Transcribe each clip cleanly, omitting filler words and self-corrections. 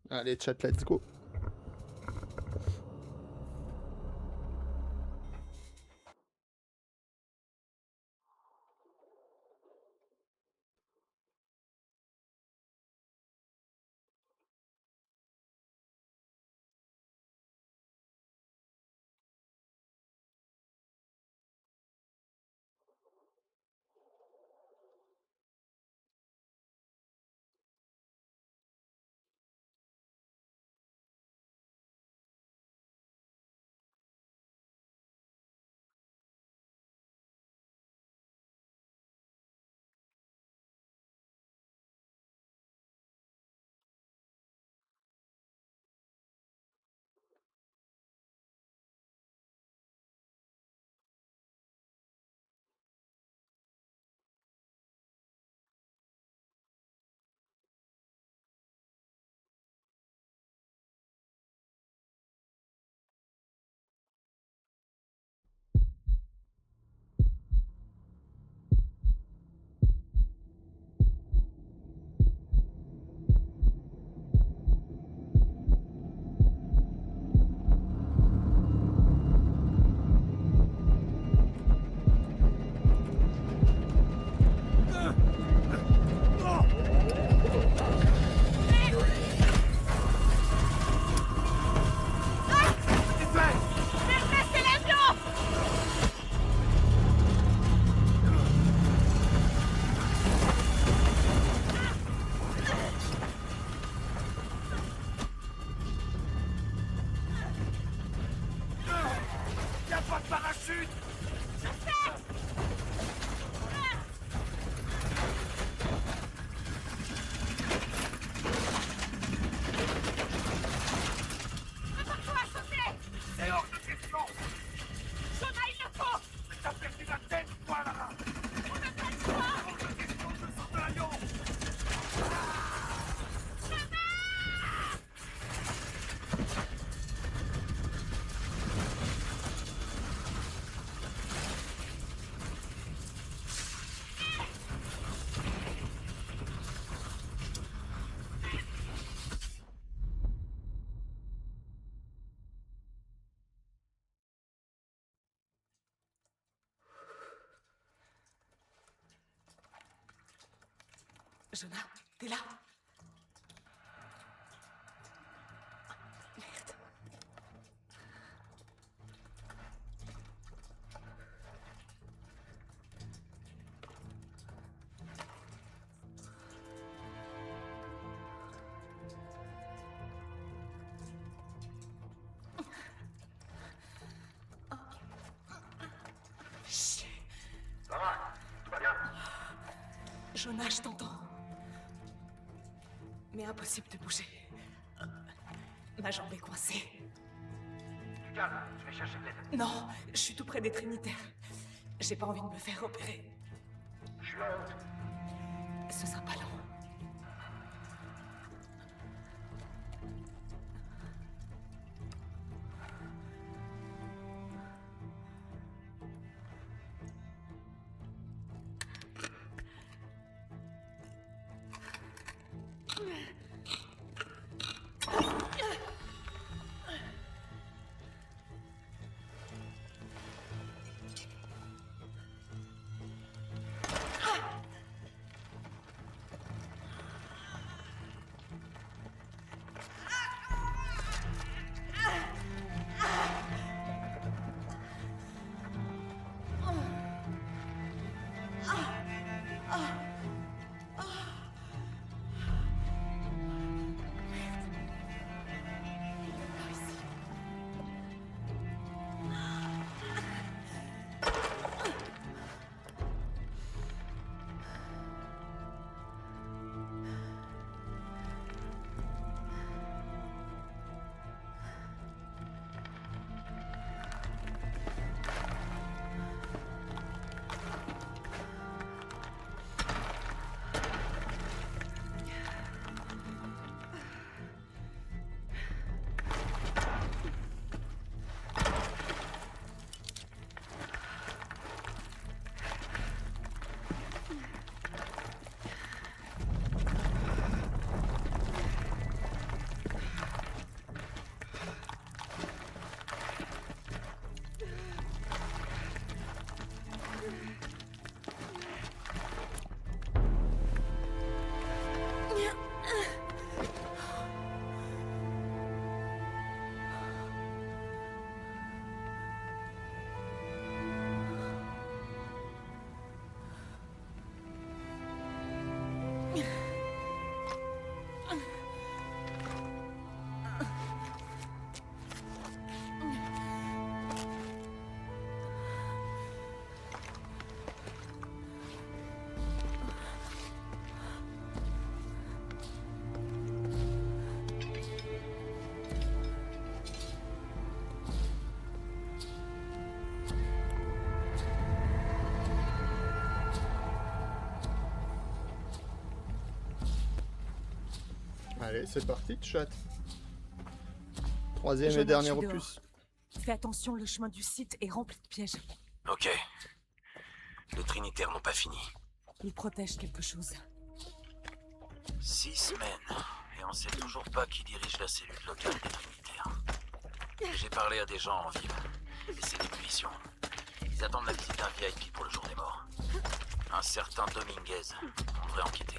Allez, chat, let's go. Y'a pas de parachute! Prépare-toi à sauter! C'est hors de question! Jonah, il le faut! T'as perdu la tête, toi, là! On n'a pas le choix! Hors de question, je sors de l'avion! Jonah, t'es là? Merde. Chut. Ça va? Tout va bien? Jonah, je t'entends. Mais impossible de bouger. Ma jambe est coincée. Tu calmes, je vais chercher de l'aide. Non, je suis tout près des Trinitaires. J'ai pas envie de me faire opérer. Je suis en route. Ce sera pas long. Allez, c'est parti, chat. Troisième Jonah, et dernier je suis opus. Fais attention, le chemin du site est rempli de pièges. Ok. Les Trinitaires n'ont pas fini. Ils protègent quelque chose. 6 semaines. Et on sait toujours pas qui dirige la cellule locale des Trinitaires. J'ai parlé à des gens en ville. Et c'est des munitions. Ils attendent la visite d'un VIP pour le jour des morts. Un certain Dominguez. On devrait enquêter.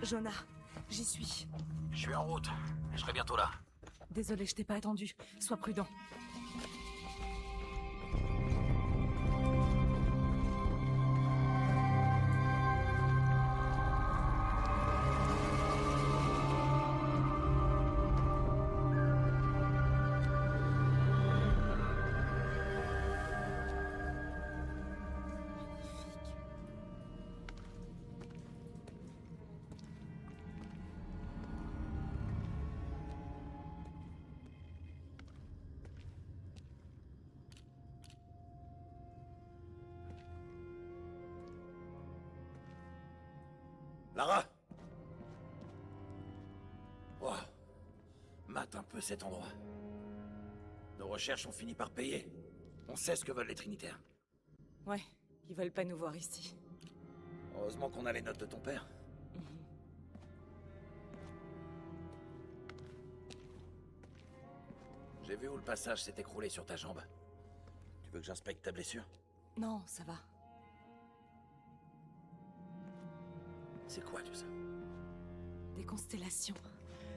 Jonah, j'y suis. Je suis en route. Je serai bientôt là. Désolé, je t'ai pas attendu. Sois prudent. Lara! Oh. Mate un peu cet endroit. Nos recherches ont fini par payer. On sait ce que veulent les Trinitaires. Ouais, ils veulent pas nous voir ici. Heureusement qu'on a les notes de ton père. J'ai vu où le passage s'est écroulé sur ta jambe. Tu veux que j'inspecte ta blessure? Non, ça va. C'est quoi tout ça? Des constellations.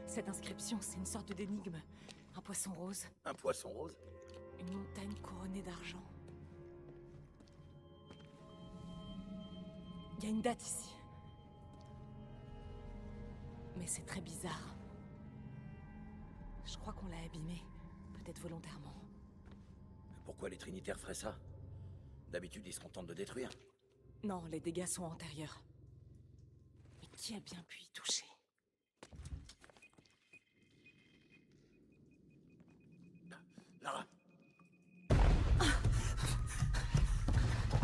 Cette inscription, c'est une sorte d'énigme. Un poisson rose, Un poisson rose? une montagne couronnée d'argent. Il y a une date ici. Mais c'est très bizarre. Je crois qu'on l'a abîmé. Peut-être volontairement. Pourquoi les Trinitaires feraient ça? D'habitude, ils se contentent de détruire. Non, les dégâts sont antérieurs. Mais qui a bien pu y toucher? Lara!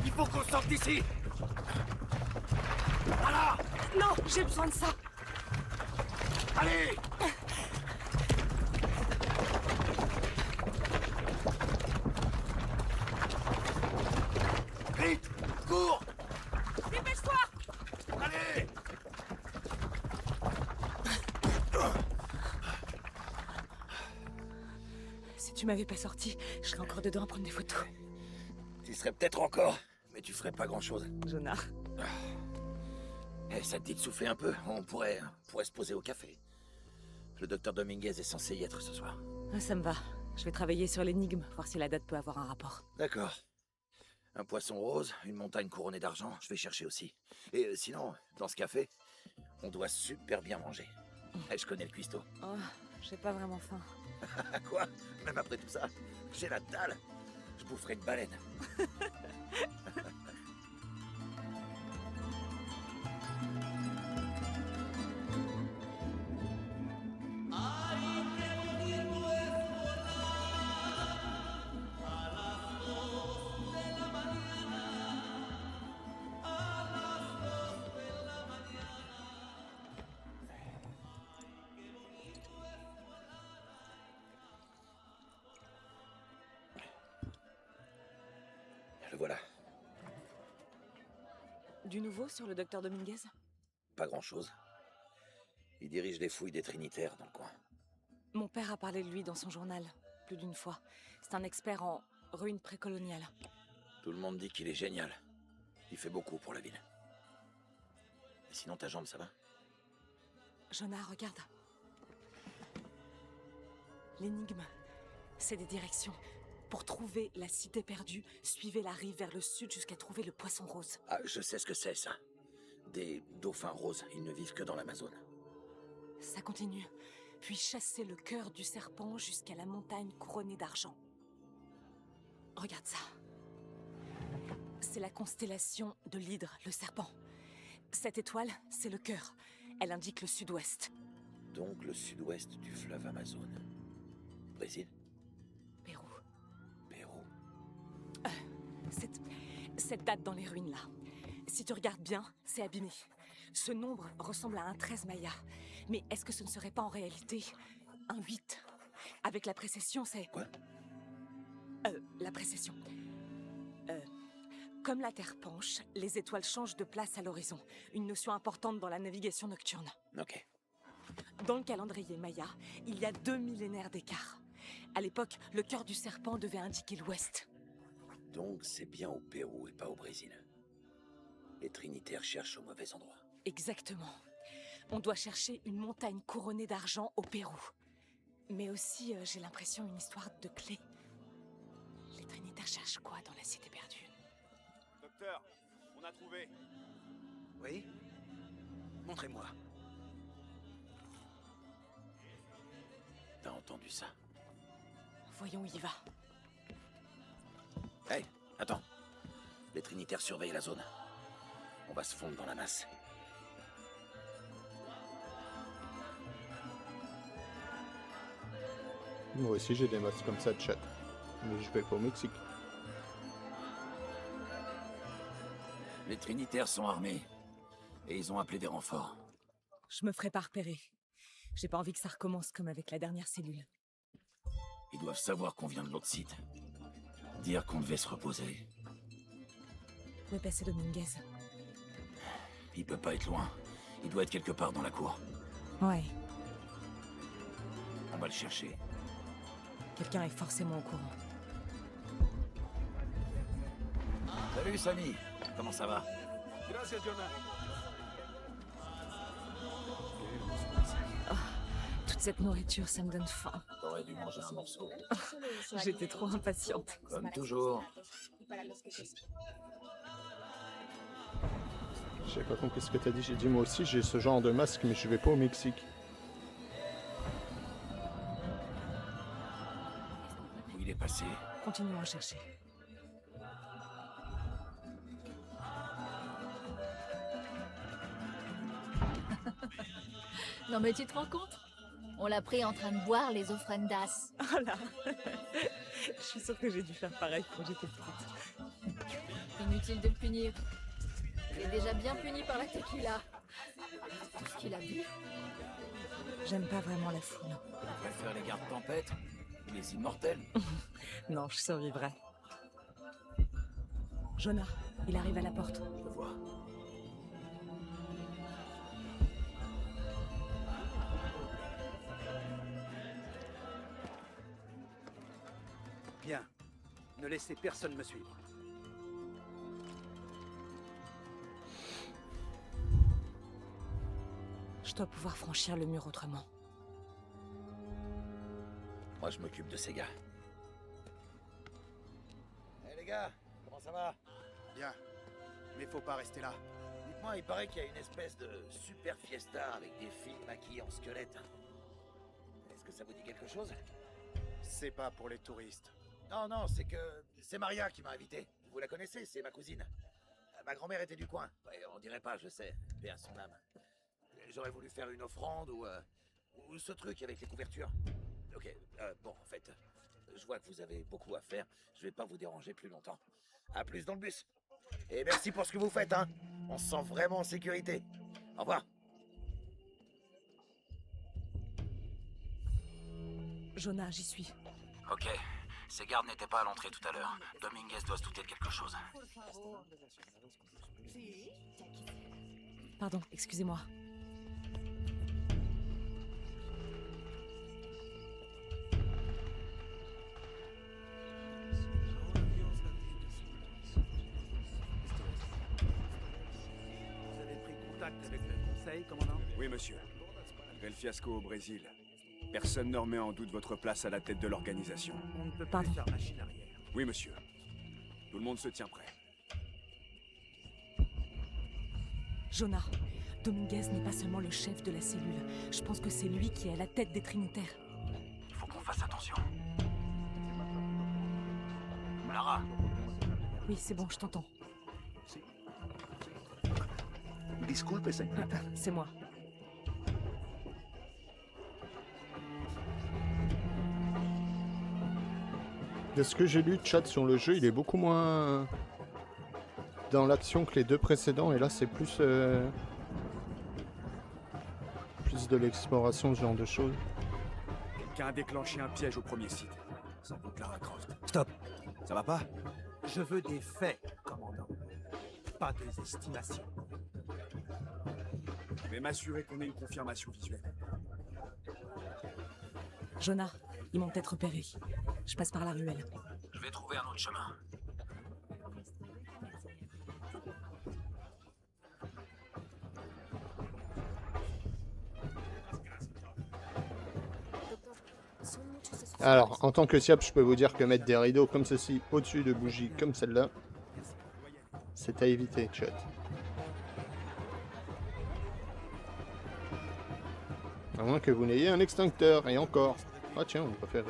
Il faut qu'on sorte d'ici! Lara! Non, j'ai besoin de ça. Allez! Vite! Cours! Dépêche-toi! Allez! Si tu m'avais pas sorti, je serais encore dedans à prendre des photos. Tu serais peut-être encore, mais tu ferais pas grand-chose. Jonah. Eh, ça te dit de souffler un peu? On pourrait se poser au café. Le docteur Dominguez est censé y être ce soir. Ah, ça me va. Je vais travailler sur l'énigme, voir si la date peut avoir un rapport. D'accord. Un poisson rose, une montagne couronnée d'argent, je vais chercher aussi. Et sinon, dans ce café, on doit super bien manger. Eh, je connais le cuistot. Oh, j'ai pas vraiment faim. Quoi? Même après tout ça, j'ai la dalle. Je boufferai une baleine. Le voilà. Du nouveau sur le docteur Dominguez? Pas grand-chose. Il dirige les fouilles des Trinitaires dans le coin. Mon père a parlé de lui dans son journal, plus d'une fois. C'est un expert en ruines précoloniales. Tout le monde dit qu'il est génial. Il fait beaucoup pour la ville. Et sinon, ta jambe, ça va? Jonah, regarde. L'énigme, c'est des directions. Pour trouver la cité perdue, suivez la rive vers le sud jusqu'à trouver le poisson rose. Ah, je sais ce que c'est, ça. Des dauphins roses, ils ne vivent que dans l'Amazone. Ça continue. Puis chassez le cœur du serpent jusqu'à la montagne couronnée d'argent. Regarde ça. C'est la constellation de l'hydre, le serpent. Cette étoile, c'est le cœur. Elle indique le sud-ouest. Donc le sud-ouest du fleuve Amazone. Brésil? Pérou. Pérou? Cette date dans les ruines, là. Si tu regardes bien, c'est abîmé. Ce nombre ressemble à un 13 maya. Mais est-ce que ce ne serait pas en réalité un 8? Avec la précession, c'est... Quoi? La précession. Comme la Terre penche, les étoiles changent de place à l'horizon. Une notion importante dans la navigation nocturne. Ok. Dans le calendrier maya, il y a 2 millénaires d'écart. À l'époque, le cœur du serpent devait indiquer l'ouest. Donc c'est bien au Pérou et pas au Brésil. Les Trinitaires cherchent au mauvais endroit. Exactement. On doit chercher une montagne couronnée d'argent au Pérou. Mais aussi, j'ai l'impression, une histoire de clé. Les Trinitaires cherchent quoi dans la cité perdue? Docteur, on a trouvé. Oui? Montrez-moi. T'as entendu ça? Voyons où il va. Hey, attends. Les Trinitaires surveillent la zone. On va se fondre dans la masse. Moi aussi j'ai des masques comme ça de chat. Mais je vais pas au Mexique. Les Trinitaires sont armés. Et ils ont appelé des renforts. Je me ferai pas repérer. J'ai pas envie que ça recommence comme avec la dernière cellule. Ils doivent savoir qu'on vient de l'autre site. Dire qu'on devait se reposer. Où est passé Dominguez? Il peut pas être loin. Il doit être quelque part dans la cour. Ouais, On va le chercher. quelqu'un est forcément au courant. Salut Samy, comment ça va? Gracias, Jonah. Toute cette nourriture, ça me donne faim. T'aurais dû manger un morceau. J'étais trop impatiente. Comme toujours. J'ai pas compris ce que t'as dit. J'ai dit moi aussi j'ai ce genre de masque mais je vais pas au Mexique. Où il est passé? Continuons à chercher. Non mais tu te rends compte? On l'a pris en train de boire les ofrendas. Oh là. Je suis sûre que j'ai dû faire pareil quand j'étais petite. Inutile de le punir. Il est déjà bien puni par la tequila. Tout ce qu'il a bu. J'aime pas vraiment la foule. Tu préfères les gardes tempêtes? Ou les immortels? Non, je survivrai. Jonah, il arrive à la porte. Je le vois. Bien. Ne laissez personne me suivre. Je dois pouvoir franchir le mur autrement. Moi je m'occupe de ces gars. Hé les gars, comment ça va? Bien. Mais faut pas rester là. Dites-moi, il paraît qu'il y a une espèce de super fiesta avec des filles maquillées en squelette. Est-ce que ça vous dit quelque chose? C'est pas pour les touristes. Non, non, c'est que... C'est Maria qui m'a invité. Vous la connaissez, c'est ma cousine. Ma grand-mère était du coin. Ouais, on dirait pas, je sais. Paix à son âme. J'aurais voulu faire une offrande ou ce truc avec les couvertures. Ok, bon, en fait, je vois que vous avez beaucoup à faire. Je vais pas vous déranger plus longtemps. À plus dans le bus. Et merci pour ce que vous faites, hein. On se sent vraiment en sécurité. Au revoir. Jonah, j'y suis. Ok. Ces gardes n'étaient pas à l'entrée tout à l'heure. Dominguez doit se douter de quelque chose. Pardon, excusez-moi. Vous avez pris contact avec le conseil, commandant? Oui, monsieur. Malgré le fiasco au Brésil, Personne ne remet en doute votre place à la tête de l'organisation. On ne peut pas faire machine arrière. Oui, monsieur. Tout le monde se tient prêt. Jonah, Dominguez n'est pas seulement le chef de la cellule. Je pense que c'est lui qui est à la tête des Trinitaires. Il faut qu'on fasse attention. Lara, Oui, c'est bon, je t'entends. Disculpe, señorita. C'est moi. De ce que j'ai lu, chat sur le jeu, il est beaucoup moins dans l'action que les deux précédents, et là c'est plus plus de l'exploration, ce genre de choses. Quelqu'un a déclenché un piège au premier site. Sans doute Lara Croft. Stop. Ça va pas? Je veux des faits, commandant. Pas des estimations. Je vais m'assurer qu'on ait une confirmation visuelle. Jonah, ils m'ont peut-être repéré. Je passe par la ruelle. je vais trouver un autre chemin. Alors, en tant que SIAP, je peux vous dire que mettre des rideaux comme ceci au-dessus de bougies comme celle-là, c'est à éviter, chat. À moins que vous n'ayez un extincteur, et encore. Ah tiens, on peut faire...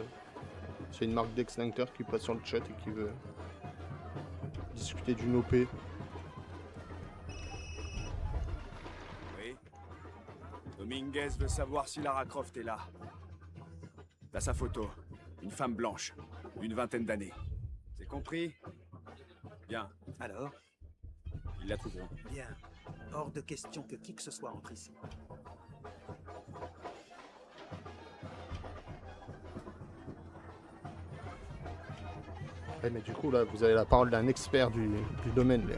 C'est une marque d'extincteur qui passe sur le chat et qui veut discuter d'une OP. Oui. Dominguez veut savoir si Lara Croft est là. T'as sa photo. Une femme blanche. D'une vingtaine d'années. C'est compris? Bien. Alors? Ils la trouveront. Bien. Hors de question que qui que ce soit entre ici. Ouais, mais du coup, là, vous avez la parole d'un expert du domaine, là.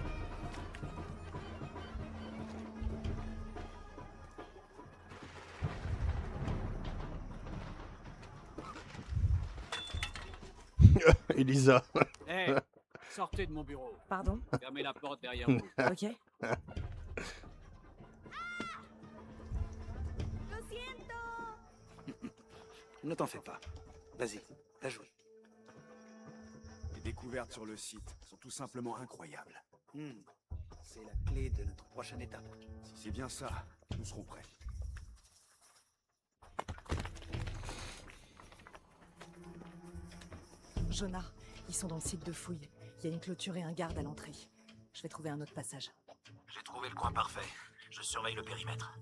Elisa. Hé, sortez de mon bureau. Pardon? Fermez la porte derrière vous. Ok. Ne t'en fais pas. Vas-y, t'as joué. Les découvertes sur le site sont tout simplement incroyables. C'est la clé de notre prochaine étape. Si c'est bien ça, nous serons prêts. Jonah, ils sont dans le site de fouille. Il y a une clôture et un garde à l'entrée. Je vais trouver un autre passage. J'ai trouvé le coin parfait. Je surveille le périmètre.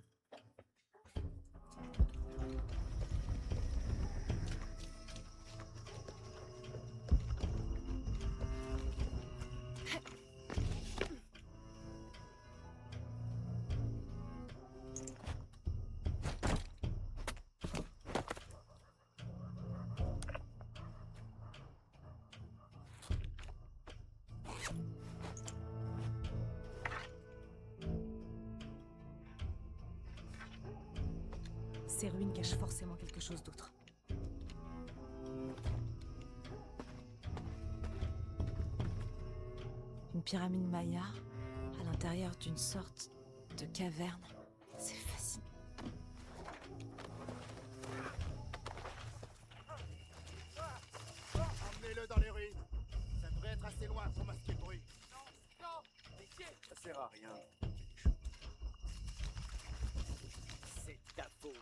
Ces ruines cachent forcément quelque chose d'autre. Une pyramide maya à l'intérieur d'une sorte de caverne. C'est fascinant. Emmenez-le dans les ruines. Ça devrait être assez loin pour masquer le bruit. Ça sert à rien. C'est ta faute.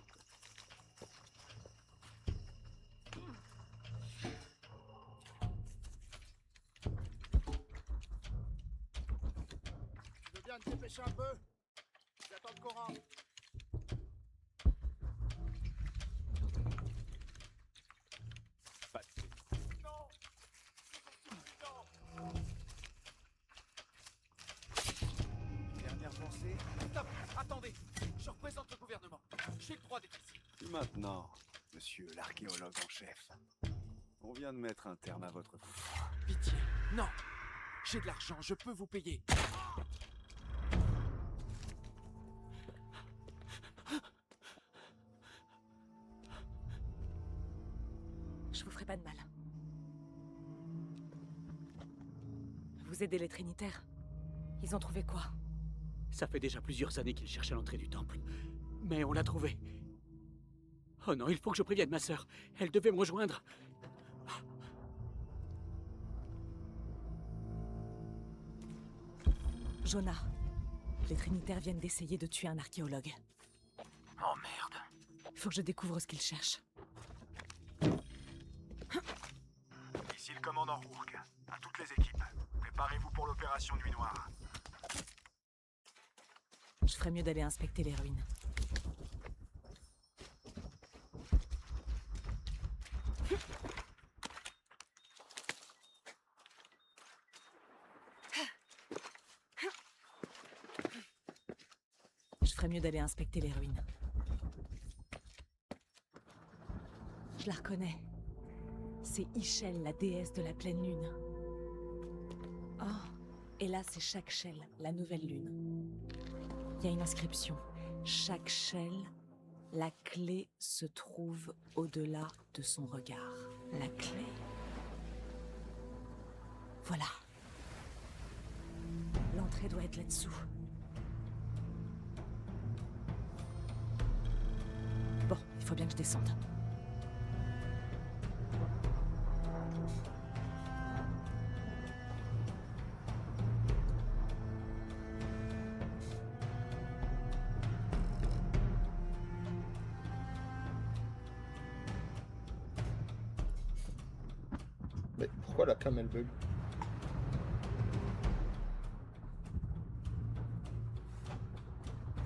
Tu veux bien te dépêcher un peu? J'attends le Coran. Pas de suite. Dernière pensée. Stop! Attendez! Je représente le gouvernement. J'ai le droit d'être ici. Et maintenant, monsieur l'archéologue en chef, on vient de mettre un terme à votre pouvoir. Pitié. Non! J'ai de l'argent, je peux vous payer. Je vous ferai pas de mal. Vous aidez les Trinitaires? Ils ont trouvé quoi? Ça fait déjà plusieurs années qu'il cherche à l'entrée du temple. Mais on l'a trouvé. Oh non, il faut que je prévienne ma sœur. Elle devait me rejoindre. Jonah, les Trinitaires viennent d'essayer de tuer un archéologue. Oh merde. Faut que je découvre ce qu'ils cherchent. Ici le commandant Rourke. À toutes les équipes. Préparez-vous pour l'opération Nuit Noire. Je ferais mieux d'aller inspecter les ruines. Je ferais mieux d'aller inspecter les ruines. Je la reconnais. C'est Ischel, la déesse de la pleine lune. Oh, et là c'est chaque Shell, la nouvelle lune. Il y a une inscription. Chaque Shell, la clé se trouve au-delà de son regard. La clé. Voilà. L'entrée doit être là-dessous. Bon, il faut bien que je descende. Mais pourquoi la cam elle bug?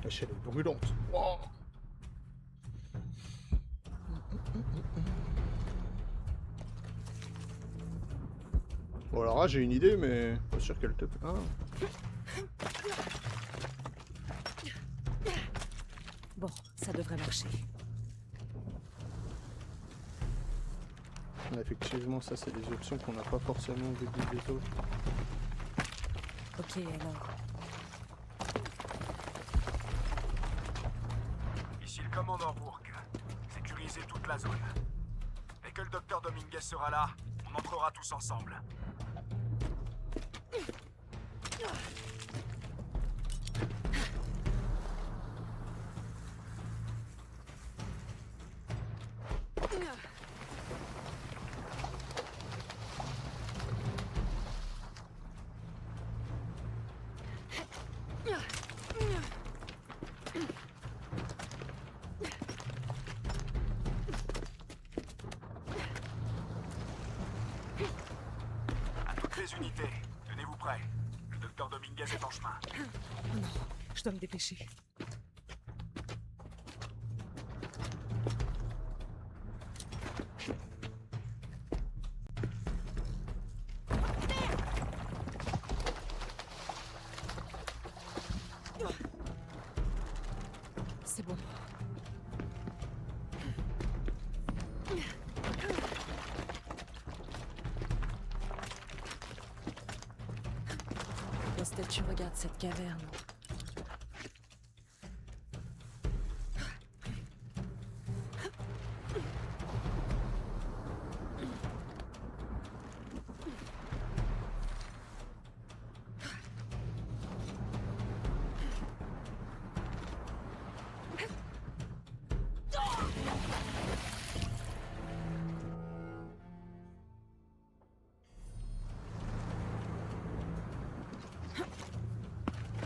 La chaîne est brûlante. Wow. Bon alors là j'ai une idée mais pas sûr qu'elle te... Ah. Bon, ça devrait marcher. Effectivement ça c'est des options qu'on n'a pas forcément vu des autres. Ok alors. Ici le commandant Rourke. Sécurisez toute la zone. Dès que le docteur Dominguez sera là, on entrera tous ensemble. À toutes les unités, tenez-vous prêts. Le docteur Dominguez est en chemin. Non, je dois me dépêcher. C'est bon. Lorsque tu regardes cette caverne,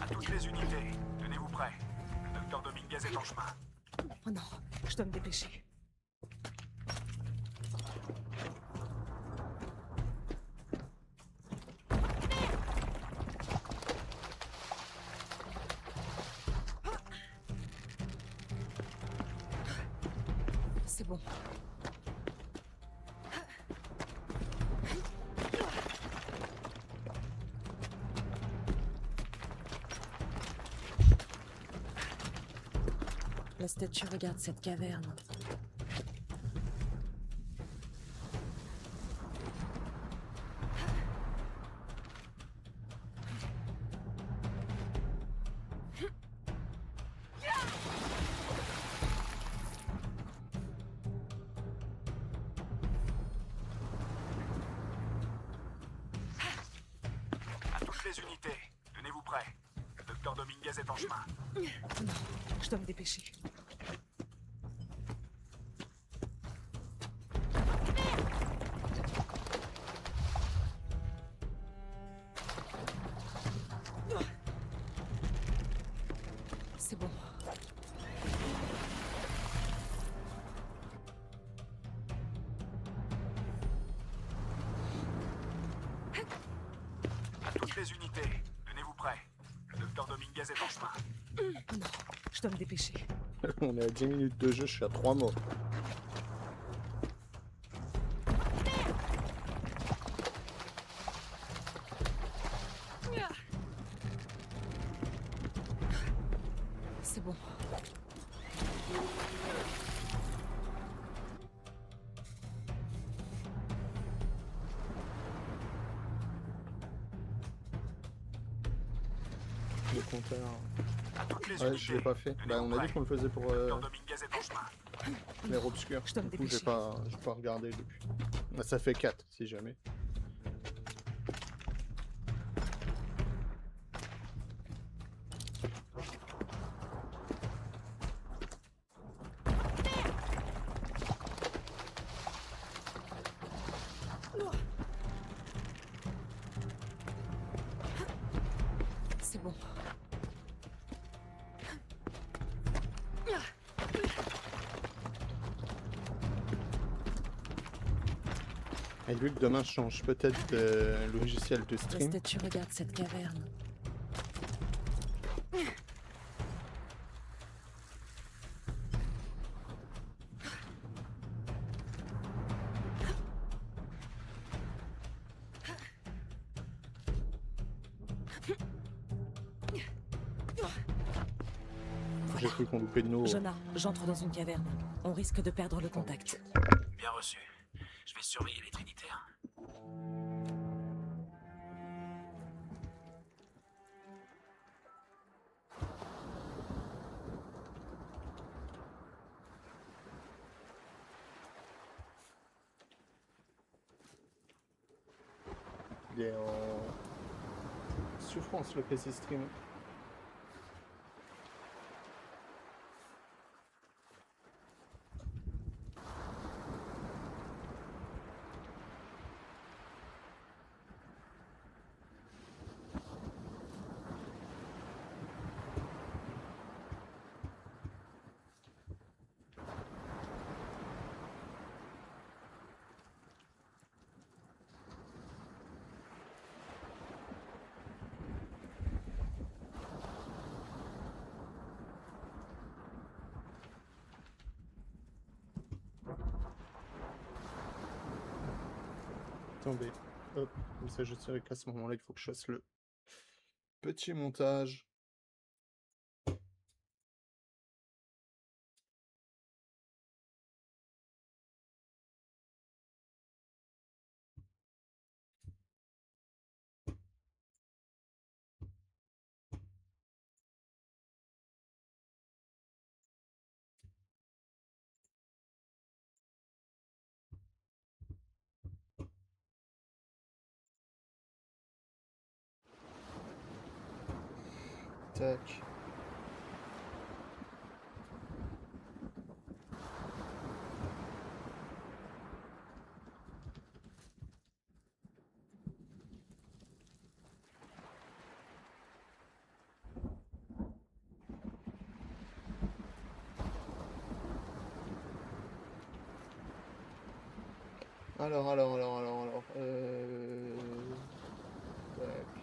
À toutes les unités, tenez-vous prêts. Le docteur Dominguez est en chemin. oh non, je dois me dépêcher. C'est bon. La statue regarde cette caverne. À toutes les unités, tenez-vous prêts. Le docteur Dominguez est en chemin. Non, je dois me dépêcher. C'est bon. À toutes les unités, tenez-vous prêts. Le docteur Dominguez est en chemin. Non, je dois me dépêcher. On est à 10 minutes de jeu, je suis à 3 morts. C'est bon. Le compteur. À toutes les Ouais, unités. je l'ai pas fait. Bah, tenez-vous on a prêts. dit qu'on le faisait pour Le docteur Dominguez est en chemin. l'air obscur. Je dois me Du coup, j'ai dépêcher. pas regardé depuis. Bah, ça fait 4 si jamais. C'est bon. Et Luc, demain, je change peut-être le logiciel de stream. Reste, tu regardes cette caverne. J'ai cru qu'on loupait de nos... Jonah, j'entre dans une caverne. On risque de perdre le contact. Bien reçu. Je vais surveiller les Trinitaires. Il est en souffrance, le PC stream. Attendez, hop, comme ça je sais qu'à ce moment-là, il faut que je fasse le petit montage. Tac. Alors. Tac.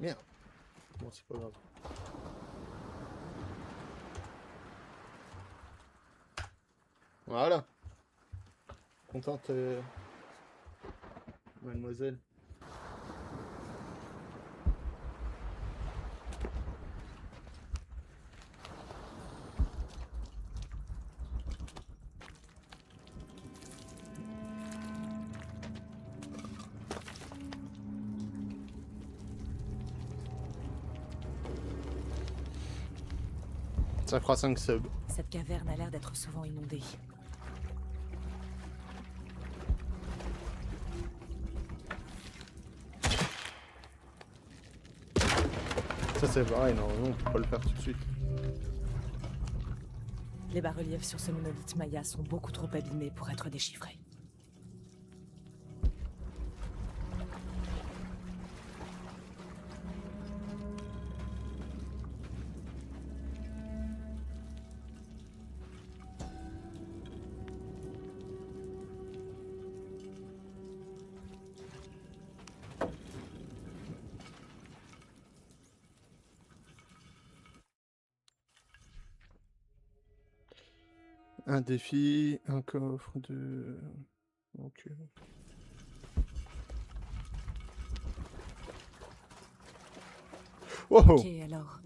Merde. Bon, c'est pas grave. Voilà. Contente, mademoiselle. Ça fera 5 subs. Cette caverne a l'air d'être souvent inondée. Ça c'est pareil, normalement on peut pas le faire tout de suite. Les bas-reliefs sur ce monolithe maya sont beaucoup trop abîmés pour être déchiffrés. Un défi, un coffre de... Ok. Wow. Ok, alors.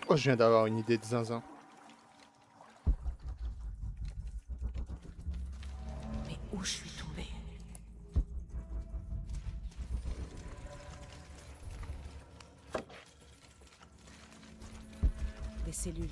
Oh, je viens d'avoir une idée de zinzin. Mais où je suis tombée? Des cellules.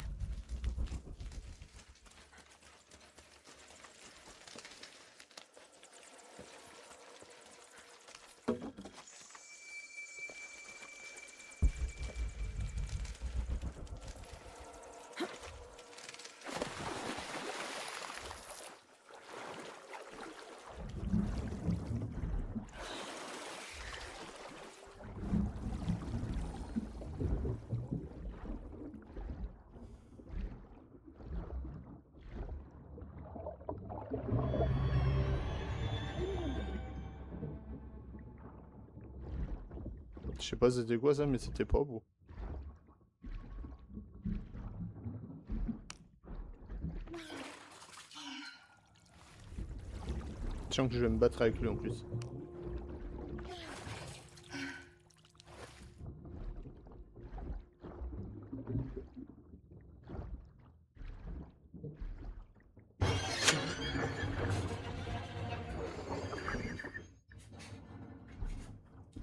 Je sais pas c'était quoi ça, mais c'était pas beau. Tiens que je vais me battre avec lui en plus.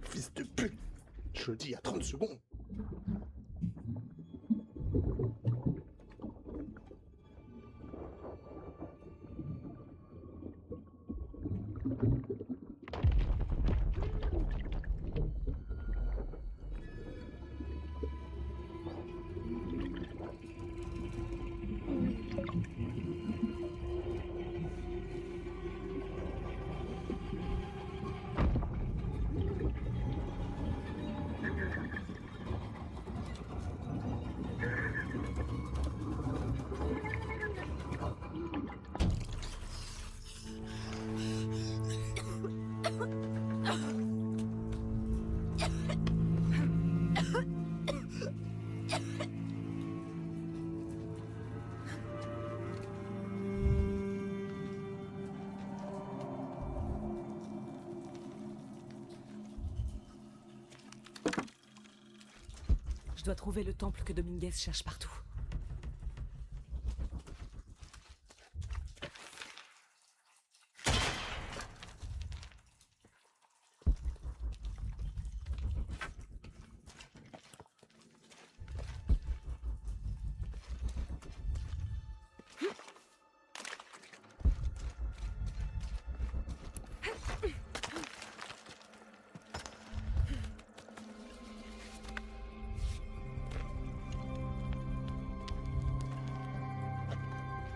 Fils de pute! Je le dis à 30 secondes. Je dois trouver le temple que Dominguez cherche partout.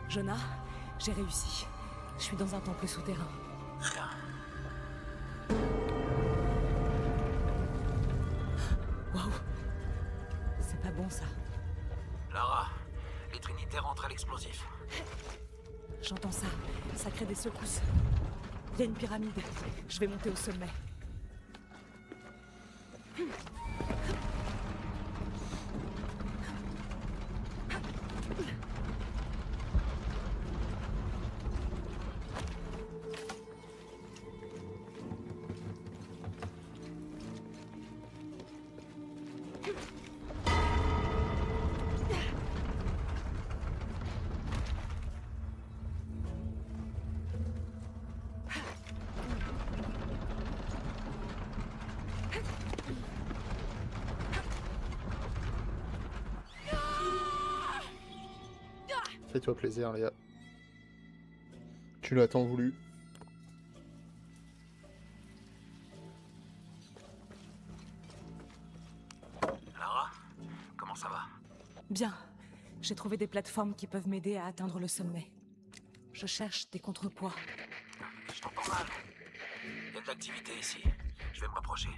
Jonah, j'ai réussi. Je suis dans un temple souterrain. bon, ça. Lara, les Trinitaires entrent à l'explosif. J'entends ça. Ça crée des secousses. Il y a une pyramide. Je vais monter au sommet. Fais-toi plaisir, Léa. Tu l'as tant voulu. Lara, comment ça va? Bien. J'ai trouvé des plateformes qui peuvent m'aider à atteindre le sommet. Je cherche des contrepoids. Je t'entends mal. Il y a de l'activité ici. Je vais me rapprocher.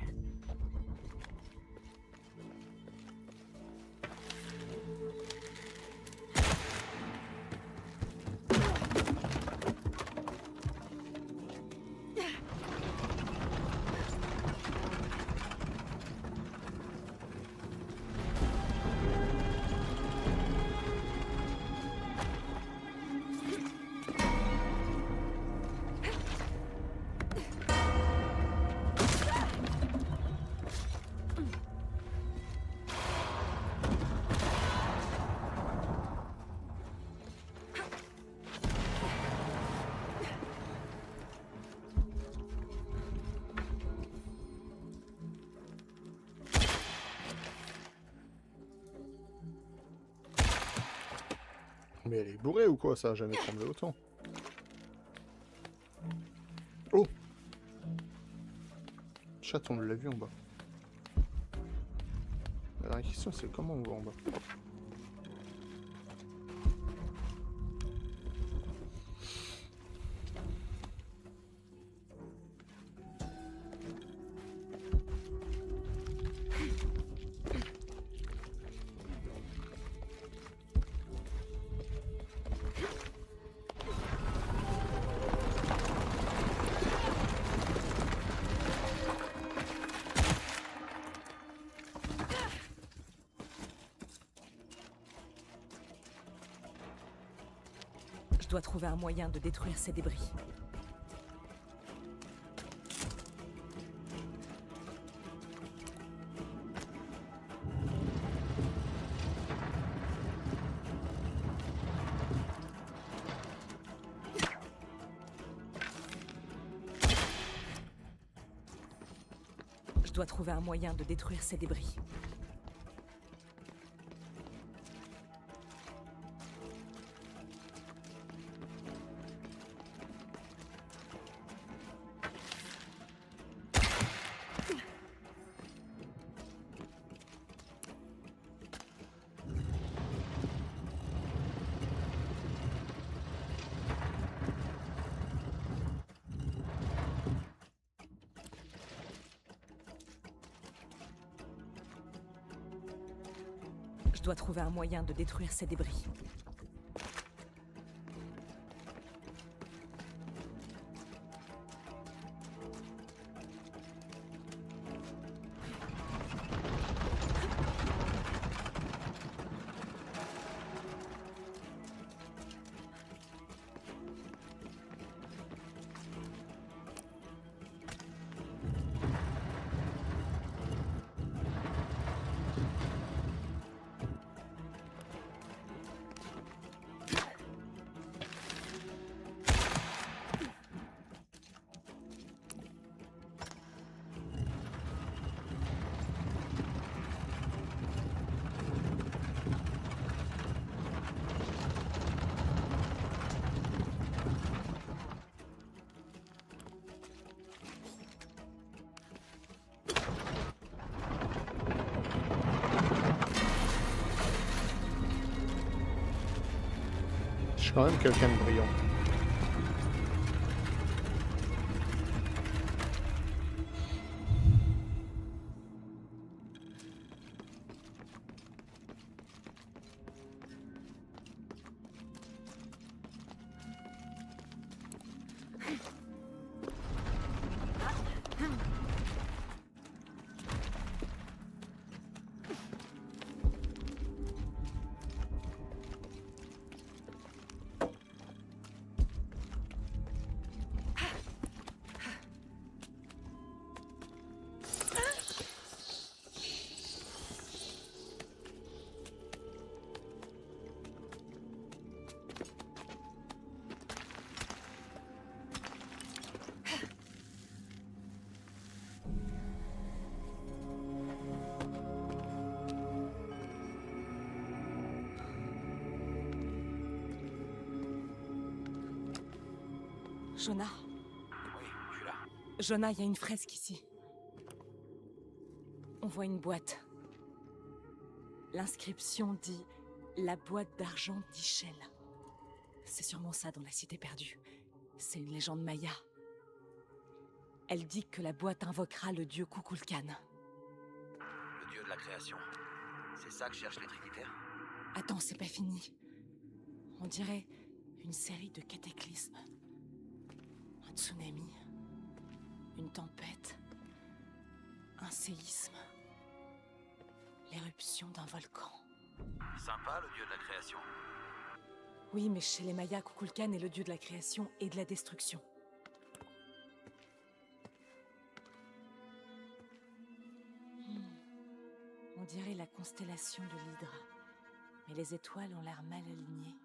Mais elle est bourrée ou quoi? Ça a jamais tremblé autant. Oh! Chat, on l'a vu en bas. La dernière question, c'est comment on va en bas? Je dois trouver un moyen de détruire ces débris. Je dois trouver un moyen de détruire ces débris. Je dois trouver un moyen de détruire ces débris. Je suis quand même quelqu'un de brillant. Jonah, Oui, je suis là. Jonah, il y a une fresque ici. On voit une boîte. L'inscription dit « La boîte d'argent d'Ischel ». C'est sûrement ça dans la cité perdue. C'est une légende maya. Elle dit que la boîte invoquera le dieu Kukulkan. Le dieu de la création. C'est ça que cherchent les Trinitaires? Attends, c'est pas fini. On dirait une série de cataclysmes. Un tsunami. Une tempête. Un séisme. L'éruption d'un volcan. Sympa, le dieu de la création. Oui, mais chez les Mayas, Kukulkan est le dieu de la création et de la destruction. On dirait la constellation de l'Hydre. Mais les étoiles ont l'air mal alignées.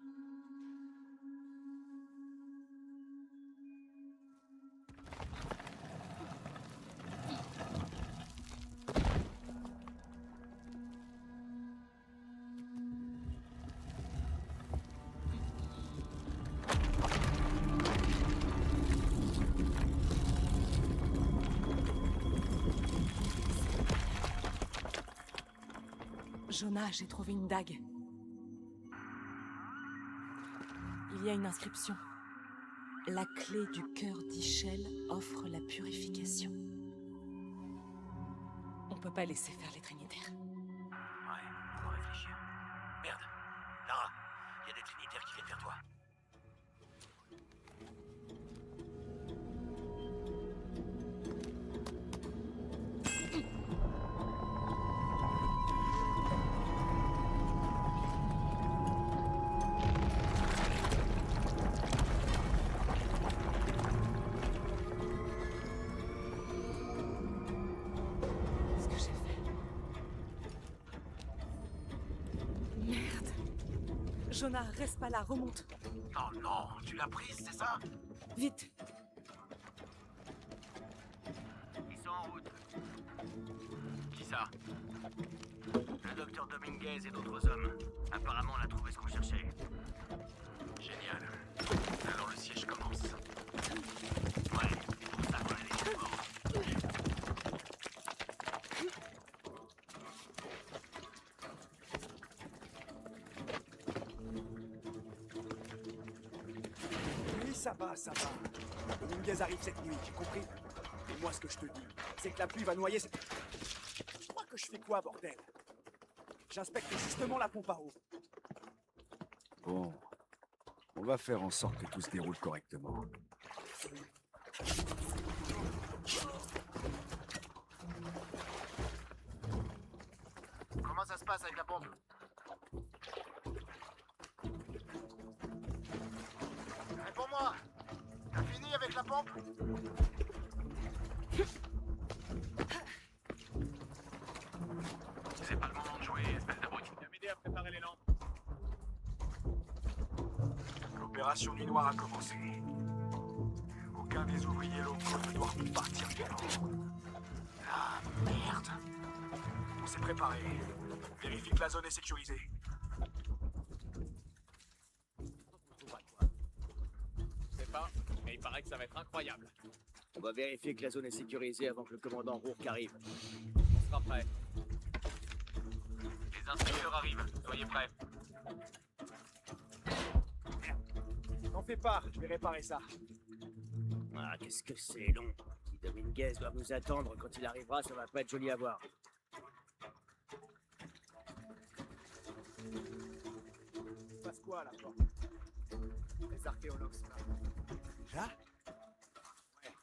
Jonah, j'ai trouvé une dague. Il y a une inscription. La clé du cœur d'Ischel offre la purification. On peut pas laisser faire les Trinitaires. Ouais, faut réfléchir. Merde. Lara, il y a des Trinitaires qui viennent vers toi. Qu'est-ce que j'ai fait? Merde. Jonah, reste pas là, remonte. Oh non, tu l'as prise, c'est ça? Vite. Ils sont en route. Qui ça? Le docteur Dominguez et d'autres hommes. Apparemment, on a trouvé ce qu'on cherchait. Génial. Alors le siège commence. Ouais, c'est pour ça qu'on a des morts. Oui, ça va, ça va. Dominguez arrive cette nuit, j'ai compris. Et moi, ce que je te dis, c'est que la pluie va noyer cette... Tu crois que je fais quoi, bordel? J'inspecte justement la pompe à eau. Bon. On va faire en sorte que tout se déroule correctement. Comment ça se passe avec la pompe? Réponds-moi! T'as fini avec la pompe? C'est pas le moment de jouer, espèce d'abruti. Viens m'aider à préparer les lampes. L'opération Nuit Noire a commencé. Aucun des ouvriers locaux ne doit repartir vivant. Ah, merde. On s'est préparé. Vérifie que la zone est sécurisée. Je sais pas, mais il paraît que ça va être incroyable. On va vérifier que la zone est sécurisée avant que le commandant Rourke arrive. On sera prêt. Les inspecteurs arrivent, soyez prêts. N'en fais pas, je vais réparer ça. Ah, qu'est-ce que c'est long. Si Dominguez doit nous attendre quand il arrivera, ça va pas être joli à voir. Il se passe quoi, là, toi? Les archéologues sont là. Déjà? Ouais.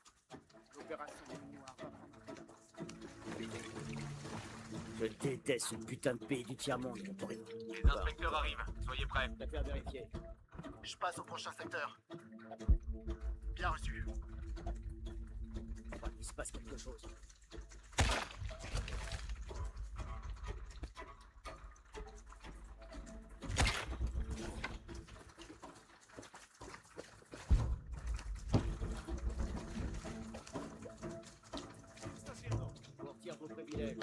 L'opération Nuit Noire va prendre un peu d'avance. Je déteste ce putain de pays du tiers-monde. Les inspecteurs arrivent, soyez prêts. Je vais faire vérifier. Je passe au prochain secteur. Bien reçu. Il se passe quelque chose. Pour tirer vos privilèges.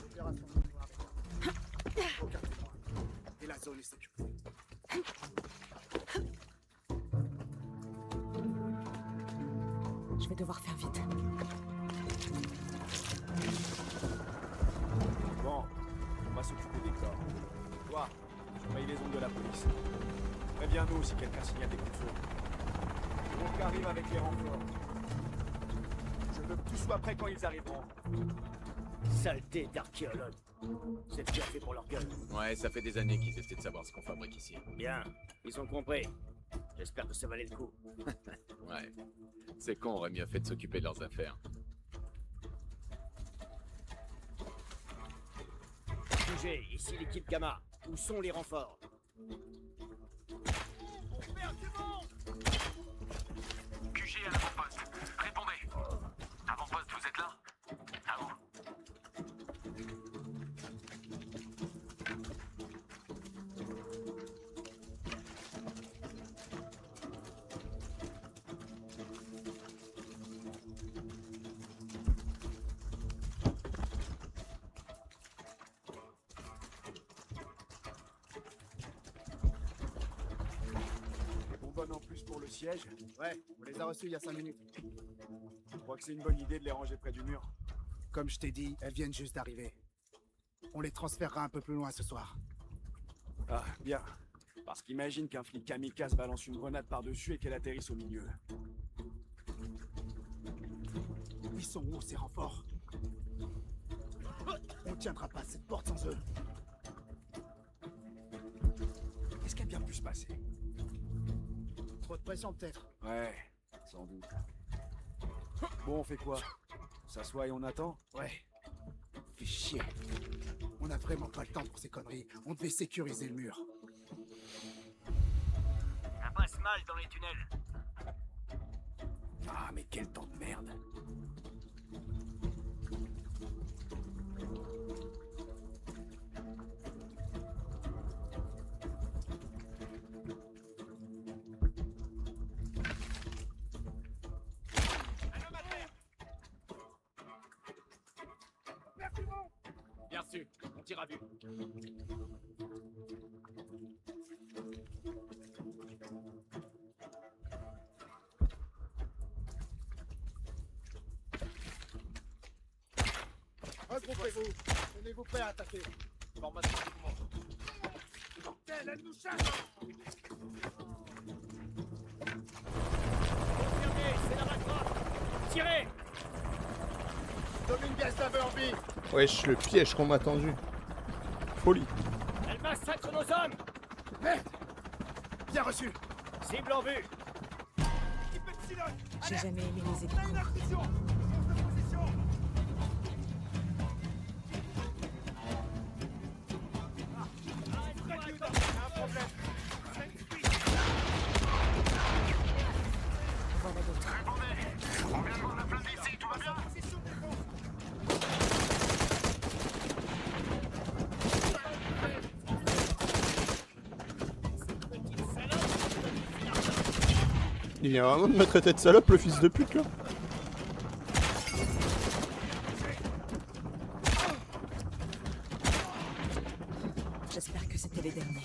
L'opération Nuit Noire est terminée. Aucun témoin. Et la zone est sécurisée. Je vais devoir faire vite. Bon, on va s'occuper des corps. Toi, surveille les ondes de la police. Préviens-nous si quelqu'un signale des coups de feu. Donc arrive avec les renforts. Je veux que tu sois prêt quand ils arriveront. Saleté d'archéologue. C'est bien fait pour leur gueule. Ouais, ça fait des années qu'ils essaient de savoir ce qu'on fabrique ici. Bien, ils ont compris. J'espère que ça valait le coup. Ouais. C'est con, on aurait mieux fait de s'occuper de leurs affaires. Bougez, ici l'équipe Gamma. Où sont les renforts? QG à l'avant-poste. Répondez. Avant-poste, vous êtes là? À vous. Des bonbonnes en plus pour le siège. Ouais, on les a reçus il y a 5 minutes. Je crois que c'est une bonne idée de les ranger près du mur. Comme je t'ai dit, elles viennent juste d'arriver. On les transférera un peu plus loin ce soir. Ah, bien. Parce qu'imagine qu'un flic kamikaze balance une grenade par-dessus et qu'elle atterrisse au milieu. Ils sont où ces renforts? On tiendra pas cette porte sans eux. Qu'est-ce qui a bien pu se passer? Trop de pression peut-être. Ouais, sans doute. Bon, on fait quoi? On s'assoit et on attend? Ouais. Fais chier. On a vraiment pas le temps pour ces conneries. On devait sécuriser le mur. Ça passe mal dans les tunnels. Ah, mais quel temps de merde. Bien sûr, on tire à vue. Regroupez-vous. Tenez-vous prêts à attaquer. Formation de mouvement. Elle nous chasse. Confirmé, c'est la Rancroft. Tirez! Dominguez l'avait en vie. Wesh, le piège qu'on m'a tendu. Folie. Elle massacre nos hommes! Merde. Bien reçu. Cible en vue! J'ai jamais aimé les hélicos. Voilà d'autres. On vient de voir la plainte d'ici, tout va bien? Il vient vraiment de me traiter de salope, le fils de pute, là. J'espère que c'était les derniers.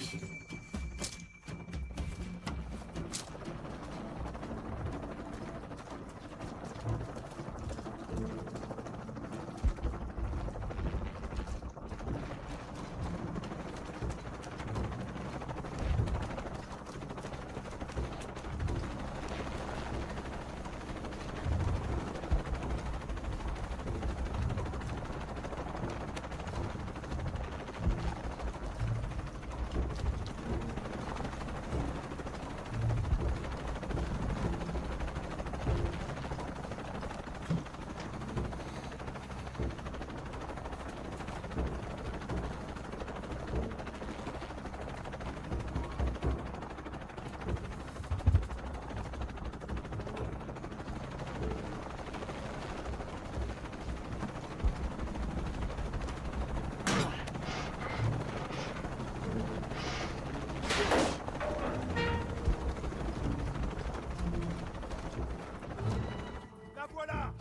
La voilà.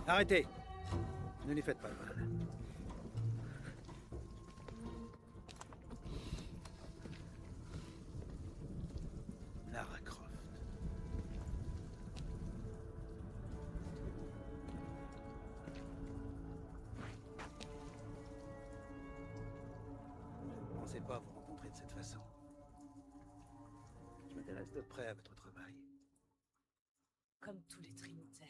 Arrêtez. Ne lui faites pas mal. pensais pas vous rencontrer de cette façon. Je m'intéresse de près à votre travail. Comme tous les Trinitaires.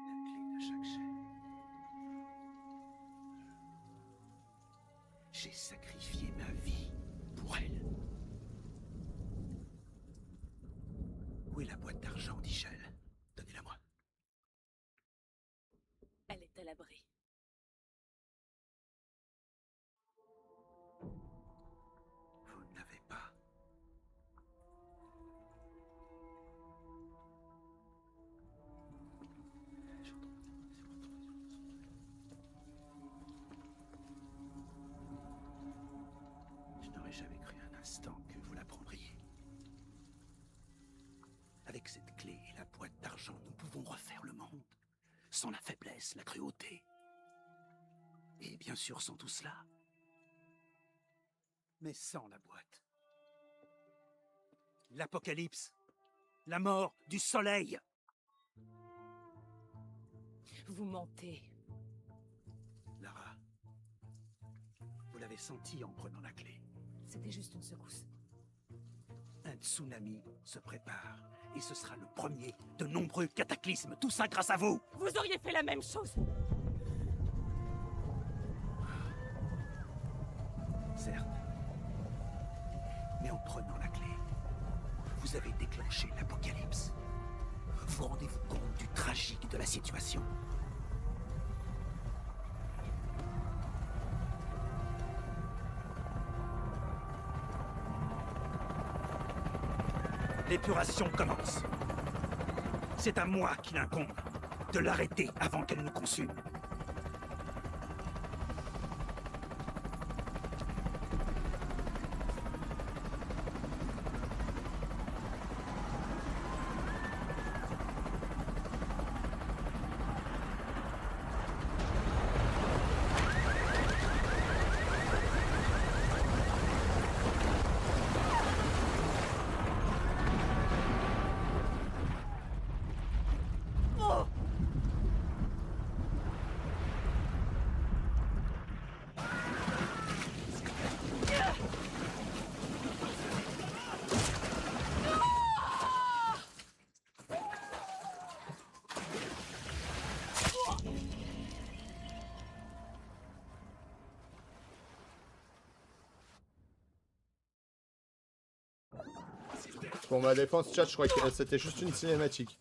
La clé de chaque chaîne. J'ai sacrifié ma vie pour elle. Où est la boîte d'argent d'Ichel? Donnez-la-moi. Elle est à l'abri. Vous ne l'avez pas. Je n'aurais jamais cru un instant que vous la prendriez. Avec cette clé et la boîte d'argent, nous pouvons refaire le monde. Sans la faiblesse, la cruauté. Et bien sûr, sans tout cela. Mais sans la boîte. L'apocalypse. La mort du soleil. Vous mentez. Lara, vous l'avez senti en prenant la clé. C'était juste une secousse. Un tsunami se prépare. Et ce sera le premier de nombreux cataclysmes. Tout ça grâce à vous. Vous auriez fait la même chose. Certes. Mais en prenant la clé, vous avez déclenché l'apocalypse. Vous rendez-vous compte du tragique de la situation? L'épuration commence. C'est à moi qu'il incombe de l'arrêter avant qu'elle nous consume. Pour ma défense, chat, je crois que c'était juste une cinématique.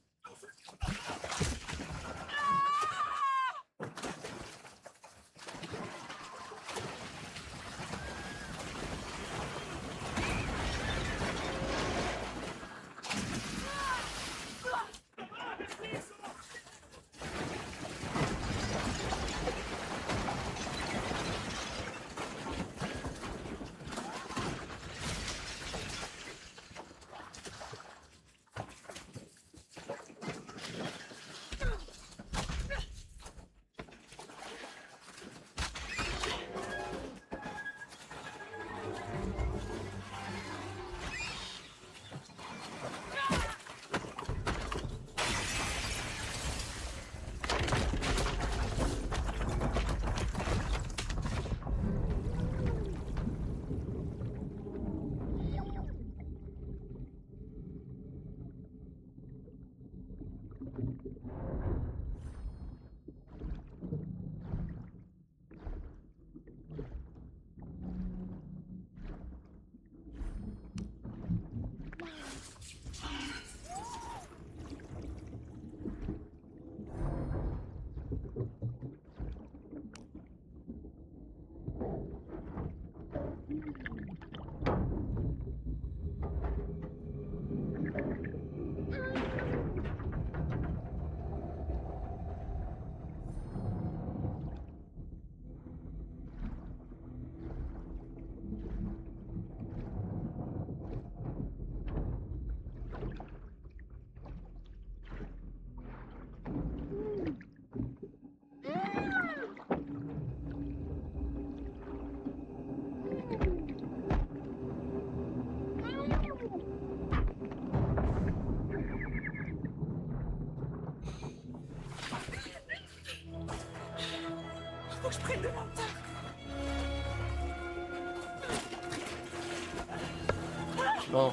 Bon.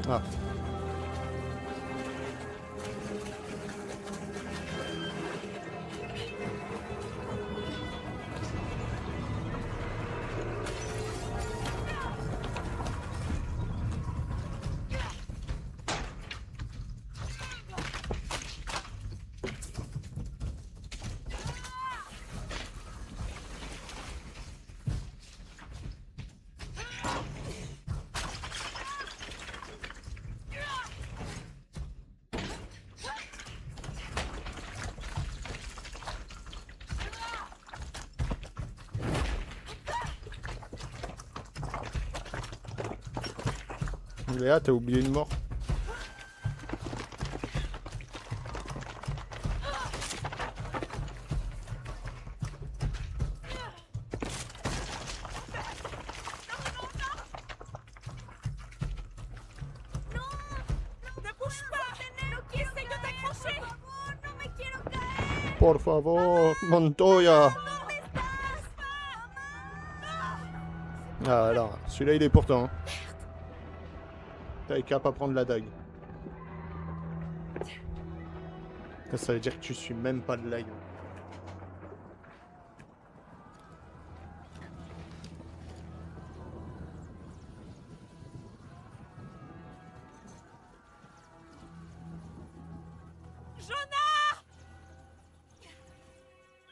Ah. Léa, t'as oublié une mort. Ne bouge pas! Loki, essaye de t'accrocher! Por favor, Montoya. Ah alors, celui-là il est pourtant. Hein. T'avais qu'à pas prendre la dague. Ça veut dire que tu suis même pas de l'ail. Jonah!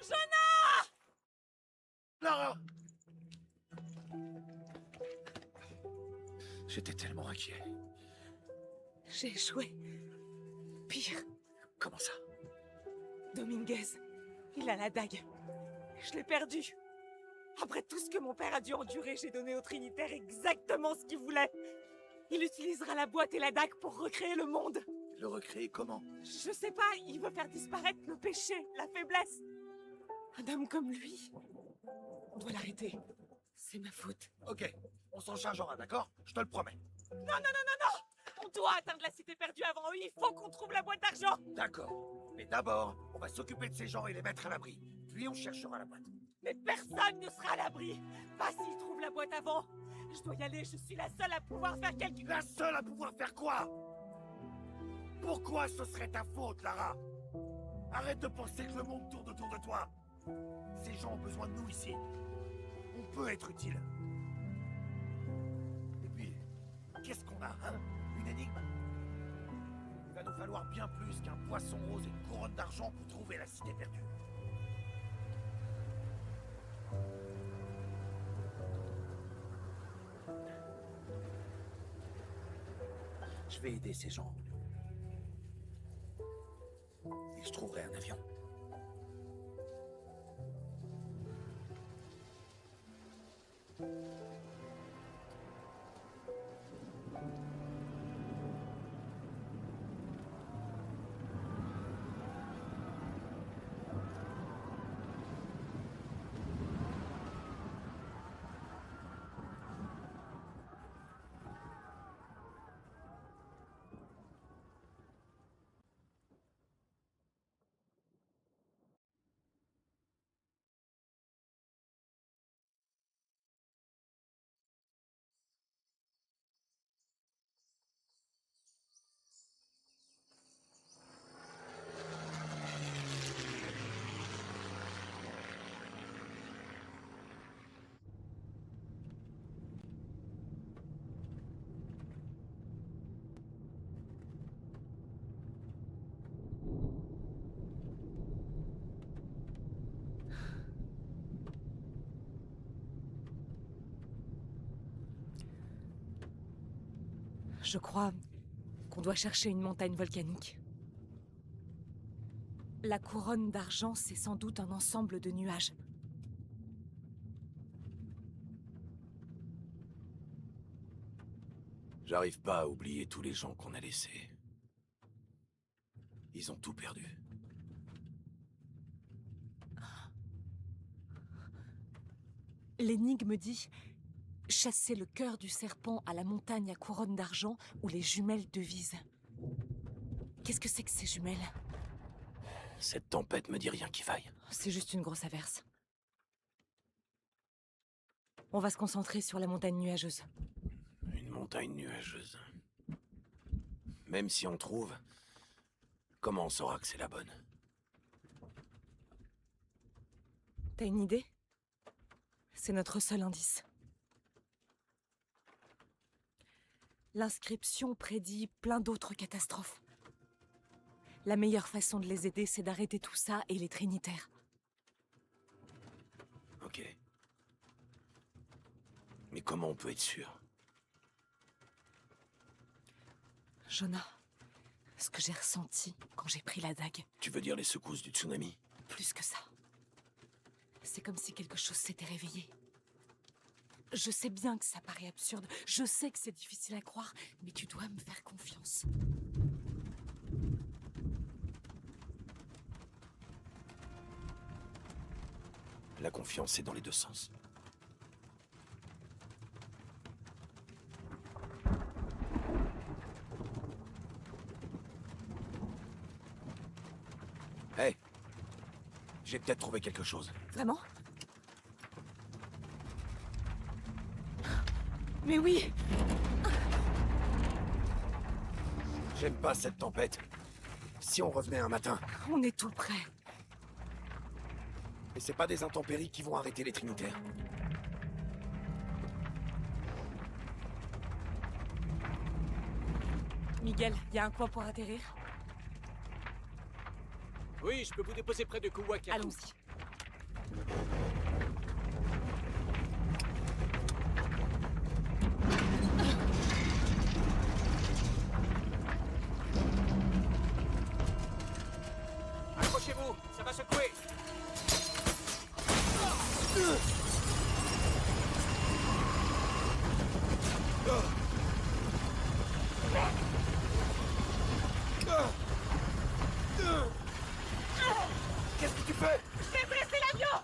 Jonah! Lara! J'étais tellement inquiet. J'ai échoué. Pire, Comment ça? Dominguez, il a la dague. Je l'ai perdue. Après tout ce que mon père a dû endurer, j'ai donné au Trinitaire exactement ce qu'il voulait. Il utilisera la boîte et la dague pour recréer le monde. Le recréer comment? Je sais pas, il veut faire disparaître le péché, la faiblesse. Un homme comme lui, on doit l'arrêter. C'est ma faute. Ok, on s'en chargera, d'accord? Je te le promets. Non, non, non, non, non! On doit atteindre la cité perdue avant eux, il faut qu'on trouve la boîte d'argent! D'accord. Mais d'abord, on va s'occuper de ces gens et les mettre à l'abri. Puis on cherchera la boîte. Mais personne ne sera à l'abri! Pas s'ils trouvent la boîte avant! Je dois y aller, je suis la seule à pouvoir faire quelque... La seule à pouvoir faire quoi? Pourquoi ce serait ta faute, Lara? Arrête de penser que le monde tourne autour de toi. Ces gens ont besoin de nous ici. On peut être utile. Et puis, qu'est-ce qu'on a, hein? Une énigme? Il va nous falloir bien plus qu'un poisson rose et une couronne d'argent pour trouver la cité perdue. Je vais aider ces gens. Et je trouverai un avion. Je crois qu'on doit chercher une montagne volcanique. La couronne d'argent, c'est sans doute un ensemble de nuages. J'arrive pas à oublier tous les gens qu'on a laissés. Ils ont tout perdu. L'énigme dit « Chasser le cœur du serpent à la montagne à couronne d'argent où les jumelles devisent ». Qu'est-ce que c'est que ces jumelles? Cette tempête me dit rien qui vaille. C'est juste une grosse averse. On va se concentrer sur la montagne nuageuse. Une montagne nuageuse. Même si on trouve, comment on saura que c'est la bonne? T'as une idée? C'est notre seul indice. L'inscription prédit plein d'autres catastrophes. La meilleure façon de les aider, c'est d'arrêter tout ça et les Trinitaires. Ok. Mais comment on peut être sûr? Jonah, ce que j'ai ressenti quand j'ai pris la dague, Tu veux dire les secousses du tsunami? plus que ça. C'est comme si quelque chose s'était réveillé. Je sais bien que ça paraît absurde, je sais que c'est difficile à croire, mais tu dois me faire confiance. La confiance est dans les deux sens. Hey, j'ai peut-être trouvé quelque chose. Vraiment? Mais oui! J'aime pas cette tempête. Si on revenait un matin, On est tout prêt. et c'est pas des intempéries qui vont arrêter les Trinitaires. Miguel, y a un coin pour atterrir? Oui, je peux vous déposer près de Kuwaki. Allons-y. Accrochez-vous, ça va secouer. Qu'est-ce que tu fais? Fais presser l'avion!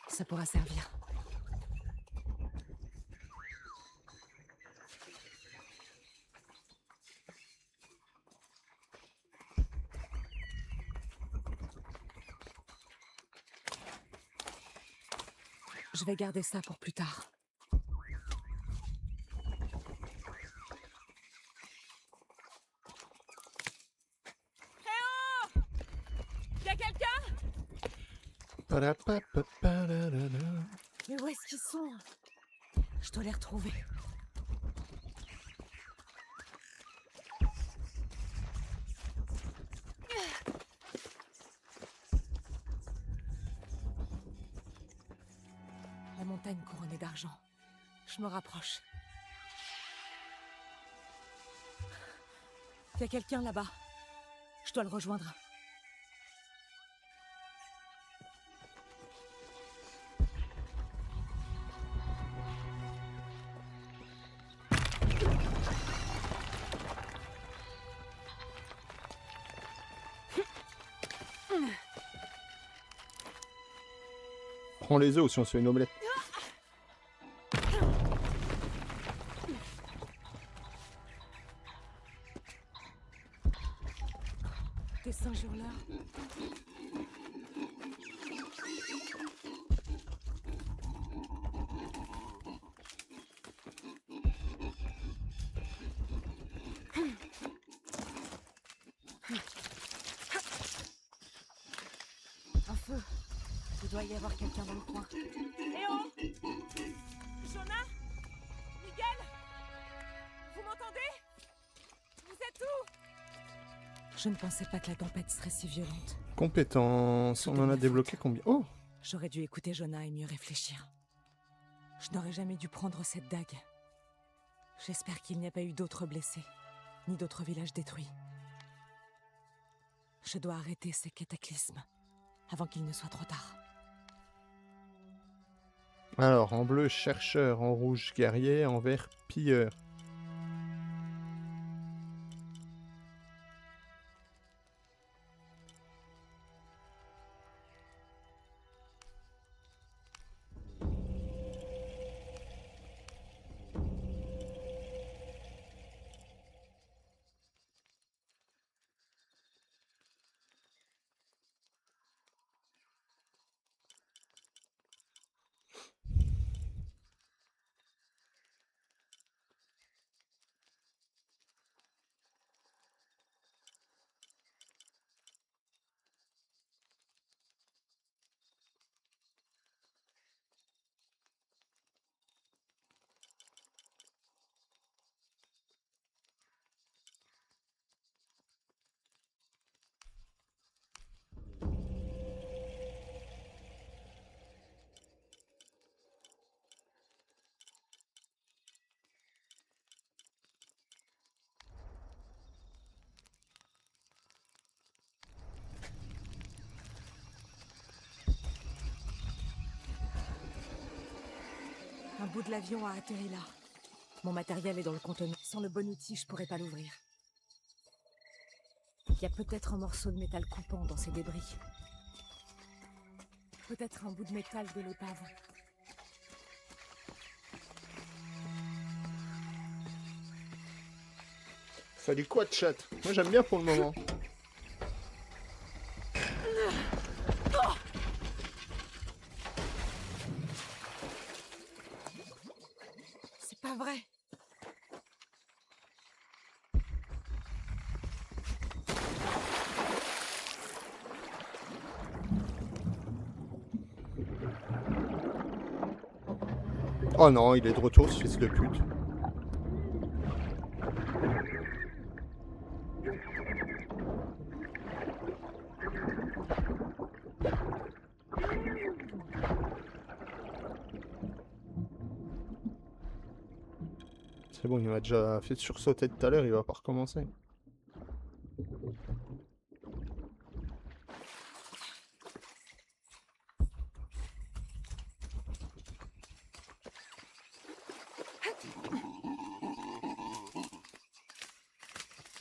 Ça pourra servir. Je vais garder ça pour plus tard. Y'a quelqu'un? Mais où est-ce qu'ils sont? Je dois les retrouver. La montagne couronnée d'argent. Je me rapproche. Y a quelqu'un là-bas. Je dois le rejoindre. Prends les œufs ou si on se fait une omelette. Des singes hurleurs. Un feu. Il doit y avoir quelqu'un dans le coin. Léo Jonah Miguel Vous m'entendez? Vous êtes où? Je ne pensais pas que la tempête serait si violente. Compétences, on en a débloqué combien? Oh! J'aurais dû écouter Jonah et mieux réfléchir. Je n'aurais jamais dû prendre cette dague. J'espère qu'il n'y a pas eu d'autres blessés, ni d'autres villages détruits. Je dois arrêter ces cataclysmes avant qu'il ne soit trop tard. Alors, en bleu, chercheur, en rouge, guerrier, en vert, pilleur. Un bout de l'avion a atterri là. Mon matériel est dans le conteneur. Sans le bon outil, je pourrais pas l'ouvrir. Il y a peut-être un morceau de métal coupant dans ces débris. Peut-être un bout de métal de l'épave. Salut quoi, chat? Moi j'aime bien pour le moment. C'est pas vrai. Oh non, il est de retour, ce fils de pute. C'est bon, il m'a déjà fait sursauter tout à l'heure, il va pas recommencer.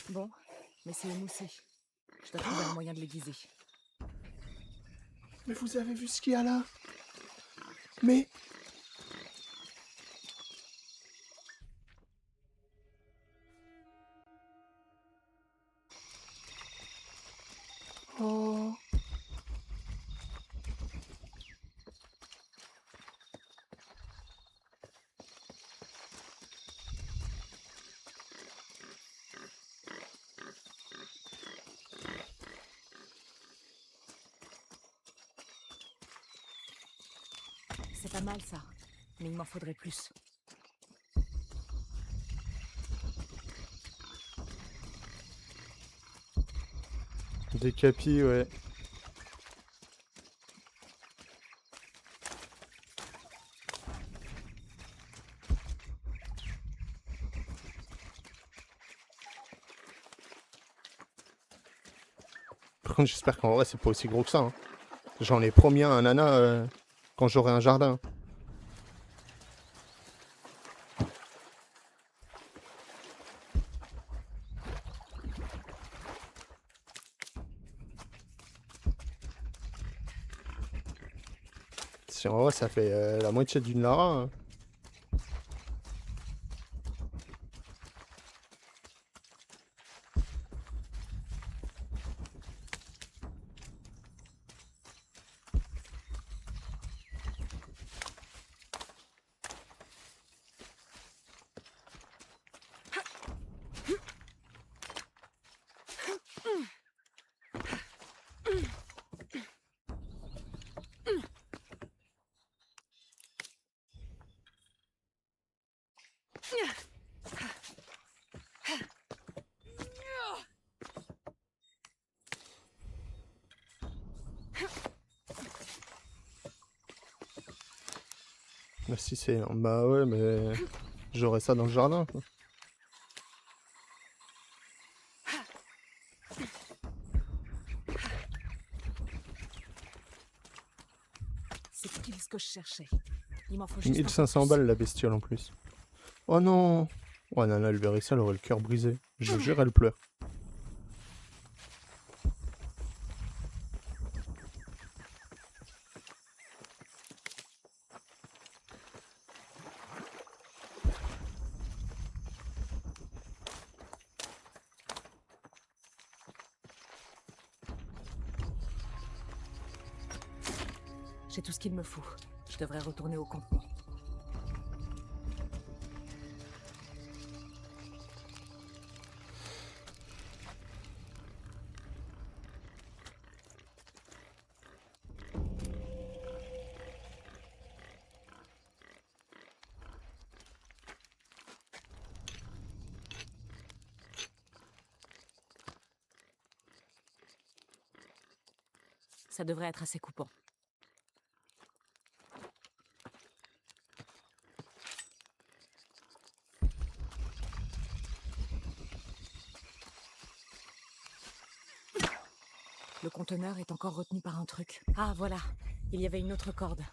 Bon, mais c'est émoussé. Je dois trouver un moyen de l'aiguiser. Mais vous avez vu ce qu'il y a là? Mais... Oh... C'est pas mal ça, mais il m'en faudrait plus. Des capis, ouais. Par contre, j'espère qu'en vrai, c'est pas aussi gros que ça. Hein. J'en ai promis un à Nana quand j'aurai un jardin. Si en vrai, ça fait la moitié d'une Lara. Hein. Bah si c'est... Bah ouais, mais... J'aurai ça dans le jardin, quoi. C'est pile ce que je cherchais. Il m'en faut juste 1500 balles la bestiole en plus. Oh non. Oh Nana, elle verrait ça, elle aurait le cœur brisé. Je vous jure, elle pleure. J'ai tout ce qu'il me faut. Je devrais retourner au campement. Ça devrait être assez coupant. Le conteneur est encore retenu par un truc. Ah, voilà. Il y avait une autre corde.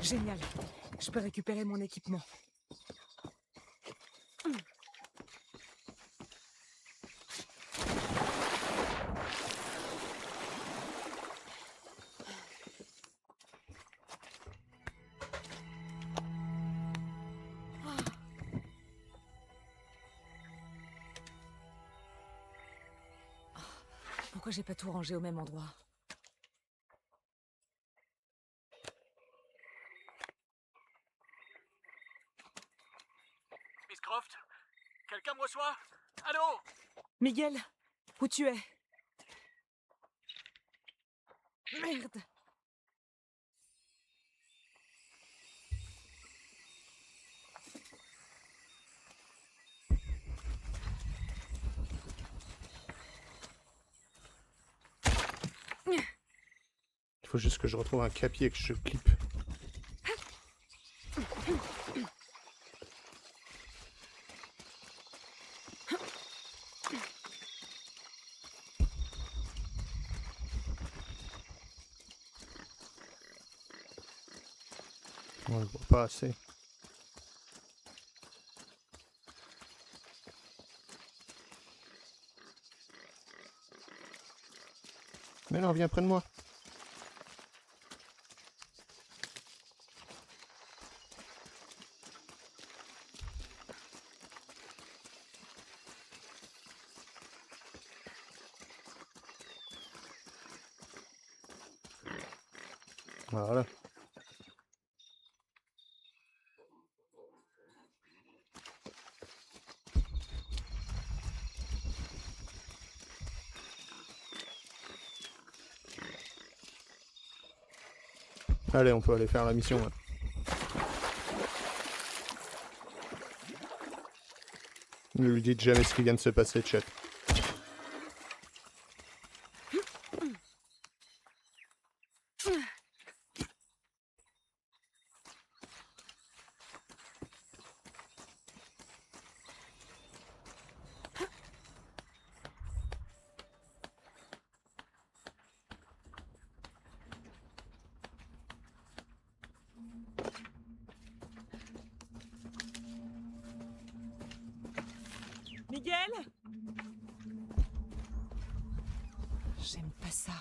Génial. Je peux récupérer mon équipement. Pourquoi j'ai pas tout rangé au même endroit? Miss Croft? Quelqu'un me reçoit? Allô? Miguel, où tu es? Merde! Il faut juste que je retrouve un capier et que je clippe. On le voit pas assez. Mais non, viens près de moi. Voilà. Allez, on peut aller faire la mission. Là. Ne lui dites jamais ce qui vient de se passer, chat. Miguel? J'aime pas ça.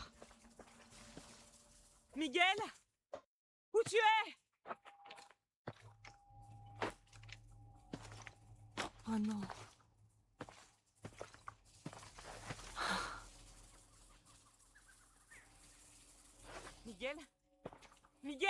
Miguel? Où tu es? Oh non. Miguel? Miguel?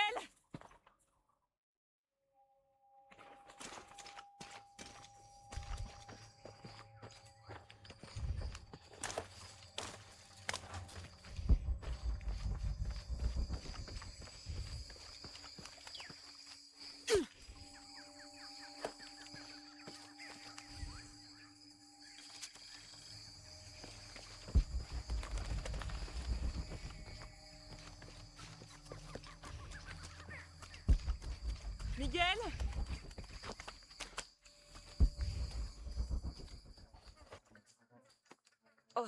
Miguel? Oh.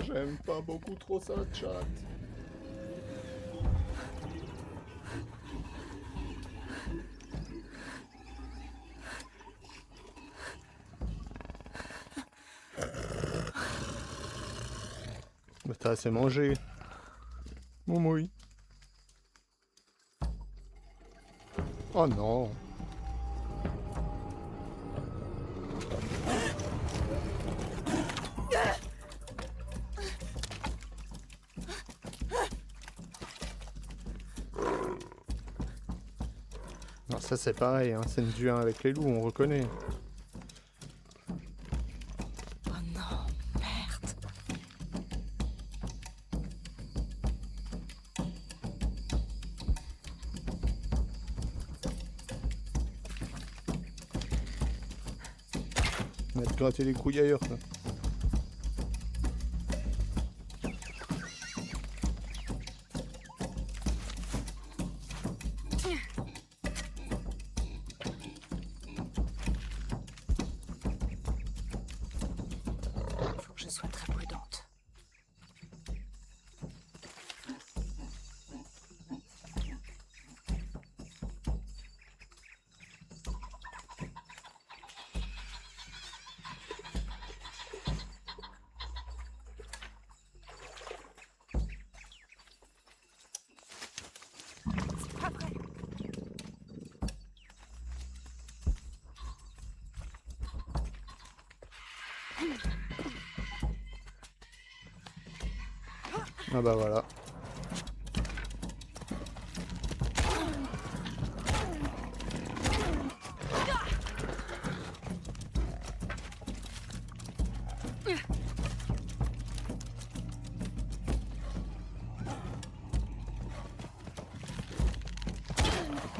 J'aime pas beaucoup trop ça, chat. Mais t'as assez mangé. Moumoui. Oh non. Alors ça c'est pareil, hein, scène du 1 avec les loups, on reconnaît. Oh non, merde. On va te gratter les couilles ailleurs, ça. Faut que je sois très prudente. Après. Ah bah voilà.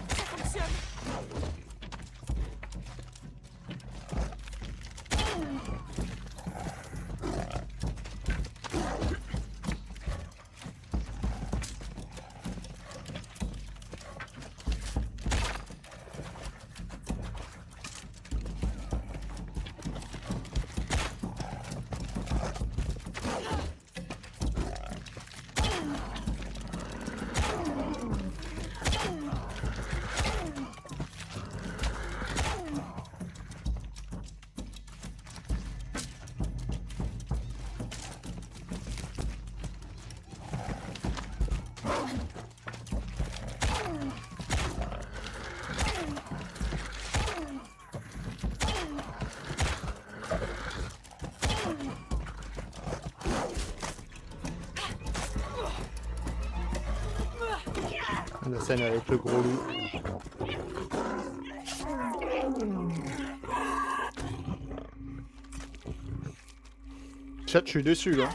Ça fonctionne. La scène avec le gros loup. Chat, je suis déçu là.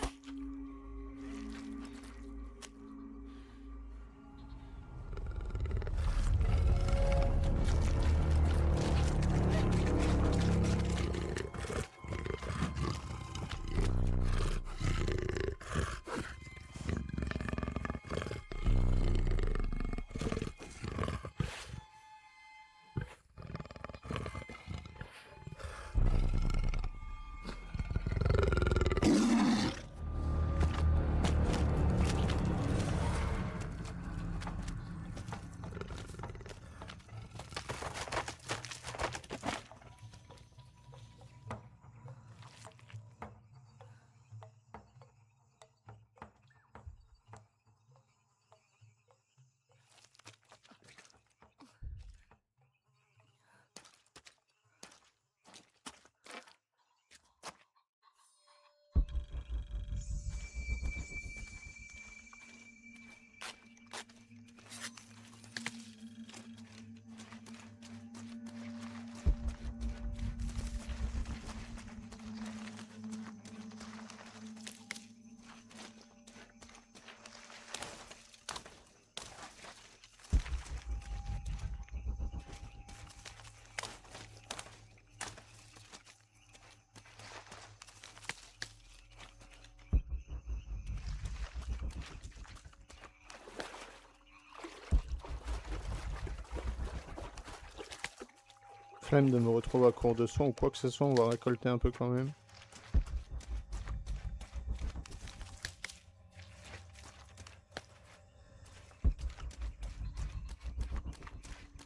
Flemme de me retrouver à court de soins ou quoi que ce soit, on va récolter un peu quand même.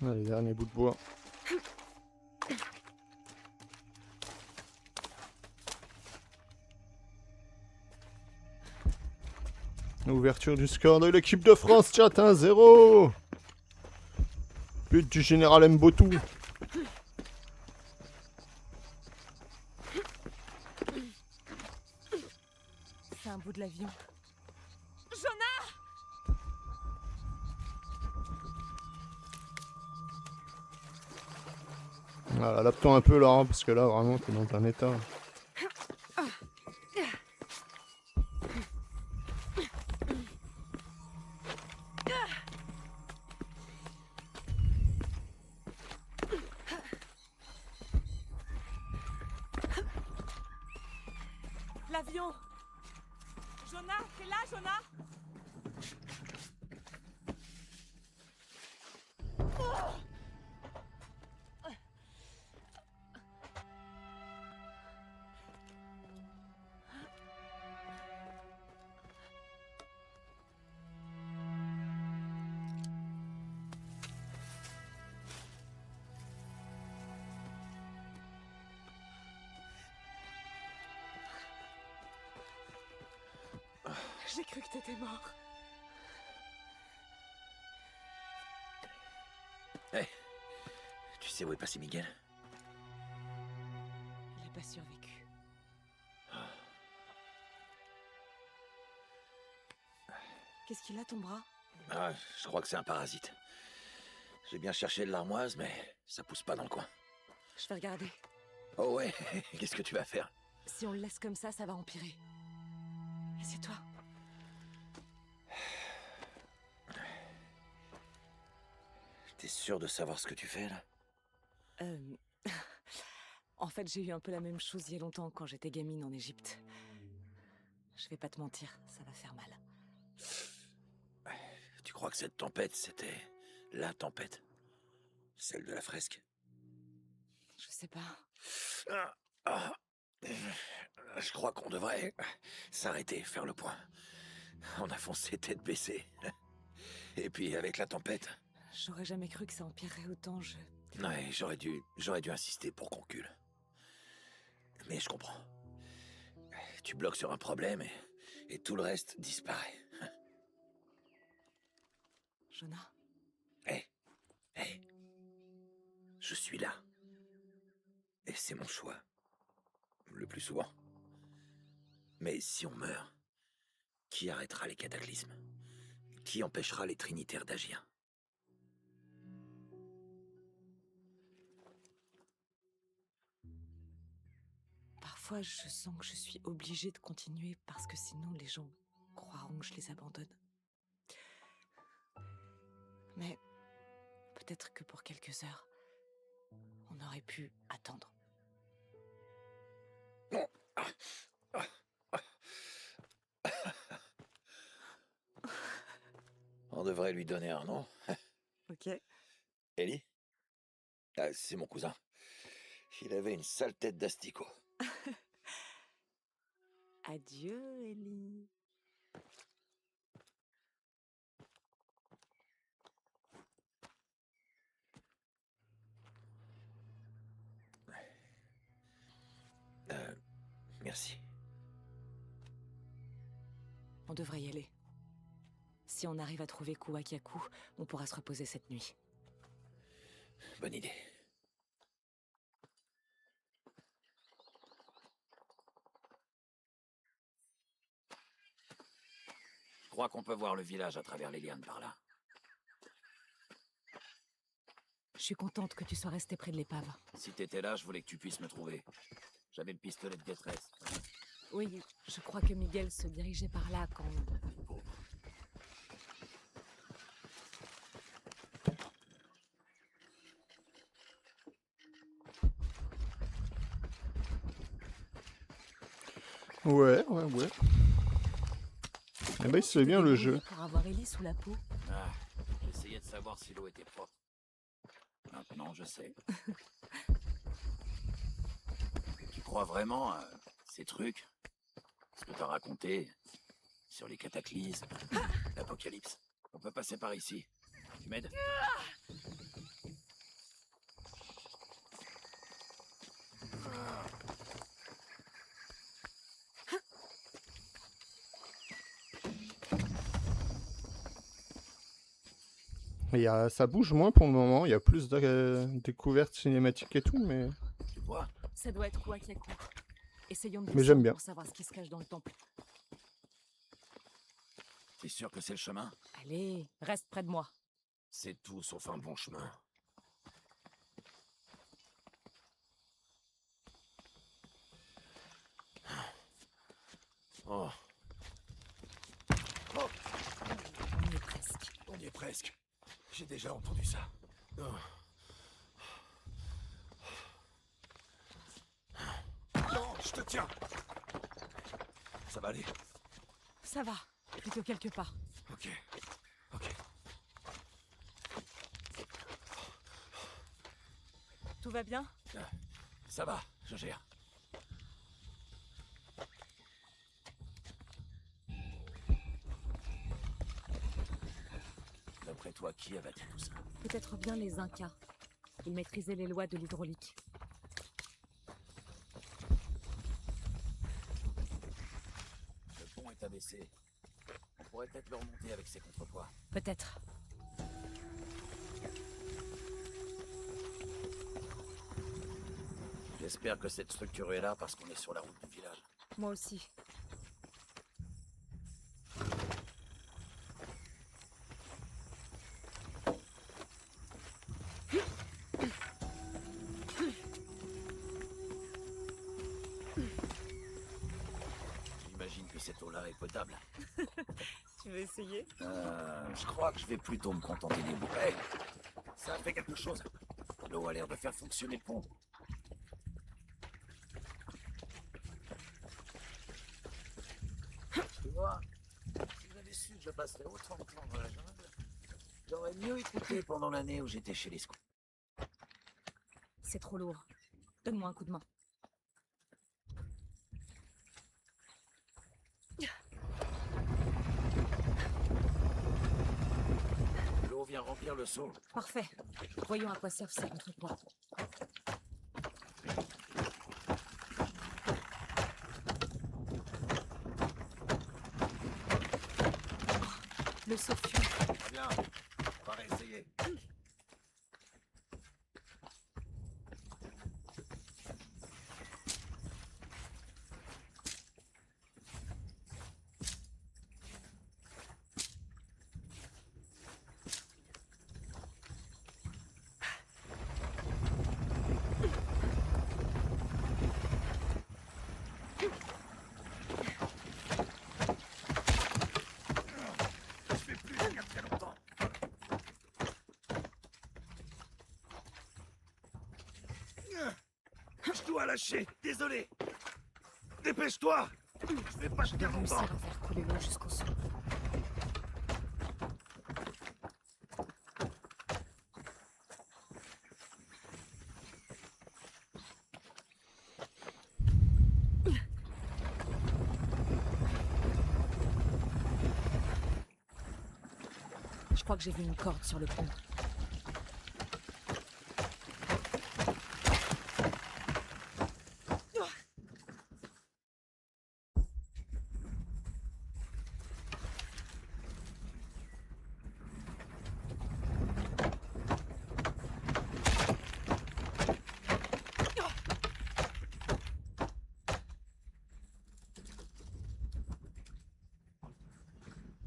Allez, dernier bout de bois. Ouverture du score de l'équipe de France, chat 1-0. But du général Mbotou. C'est un bout de l'avion. Jonah! Voilà, adaptons un peu là, hein, parce que là vraiment t'es dans un état. L'avion! Jonah, t'es là, Jonah? J'ai cru que t'étais mort. Hé, tu sais où est passé Miguel? Il n'a pas survécu. Qu'est-ce qu'il a, ton bras? Ah, je crois que c'est un parasite. J'ai bien cherché de l'armoise, mais ça pousse pas dans le coin. Je vais regarder. Oh ouais, qu'est-ce que tu vas faire? Si on le laisse comme ça va empirer. Et c'est toi. T'es sûr de savoir ce que tu fais, là? En fait, j'ai eu un peu la même chose il y a longtemps quand j'étais gamine en Égypte. Je vais pas te mentir, ça va faire mal. Tu crois que cette tempête, c'était la tempête? Celle de la fresque? Je sais pas. Je crois qu'on devrait s'arrêter, faire le point. On a foncé tête baissée. Et puis avec la tempête... J'aurais jamais cru que ça empirerait autant, Ouais, j'aurais dû insister pour qu'on cule. Mais je comprends. Tu bloques sur un problème et tout le reste disparaît. Jonah? Hé, je suis là. Et c'est mon choix. Le plus souvent. Mais si on meurt, qui arrêtera les cataclysmes? Qui empêchera les Trinitaires d'agir? Parfois, je sens que je suis obligée de continuer parce que sinon les gens croiront que je les abandonne. Mais peut-être que pour quelques heures, on aurait pu attendre. On devrait lui donner un nom. Ok. Ellie? Ah, c'est mon cousin. Il avait une sale tête d'asticot. Adieu, Ellie. Merci. On devrait y aller. Si on arrive à trouver Kuwakyaku, on pourra se reposer cette nuit. Bonne idée. Je crois qu'on peut voir le village à travers les lianes par là. Je suis contente que tu sois resté près de l'épave. Si t'étais là, je voulais que tu puisses me trouver. J'avais le pistolet de détresse. Oui, je crois que Miguel se dirigeait par là quand... Ouais. Eh ben, c'est bien le jeu. Pour avoir Ellie sous la peau. Ah, j'essayais de savoir si l'eau était propre. Maintenant, je sais. Tu crois vraiment à ces trucs? Ce que t'as raconté sur les cataclysmes, l'apocalypse. On peut passer par ici. Tu m'aides? Ça bouge moins pour le moment, il y a plus de découvertes cinématiques et tout, mais... Tu vois? Ça doit être Kuwakyaku. Essayons de Mais j'aime descendre bien. pour savoir ce qui se cache dans le temple. T'es sûr que c'est le chemin? Allez, reste près de moi. C'est tout sauf un bon chemin. Oh. On y est presque. On y est presque. J'ai déjà entendu ça. Oh. Non, je te tiens. Ça va aller? Ça va, plutôt quelques pas. Ok. Tout va bien? Ça va, je gère. D'après toi, qui a bâti tout ça? Peut-être bien les Incas. Ils maîtrisaient les lois de l'hydraulique. Le pont est abaissé. On pourrait peut-être le remonter avec ses contrepoids. Peut-être. J'espère que cette structure est là parce qu'on est sur la route du village. Moi aussi. J'imagine que cette eau-là est potable. Tu veux essayer? Je crois que je vais plutôt me contenter des bouts. Hey, ça a fait quelque chose. L'eau a l'air de faire fonctionner le pont. Tu vois, si j'avais su que je passerais autant de temps dans la jungle, j'aurais mieux écouté pendant l'année où j'étais chez les scouts. C'est trop lourd. Donne-moi un coup de main. L'eau vient remplir le seau. Parfait. Voyons à quoi servent ces contrepoids. Le seau fuit. Très bien, on va réessayer. lâcher, désolé. Dépêche-toi. Je vais pas Je te dois faire réussir longtemps. à faire couler l'eau jusqu'au son. Je crois que j'ai vu une corde sur le pont.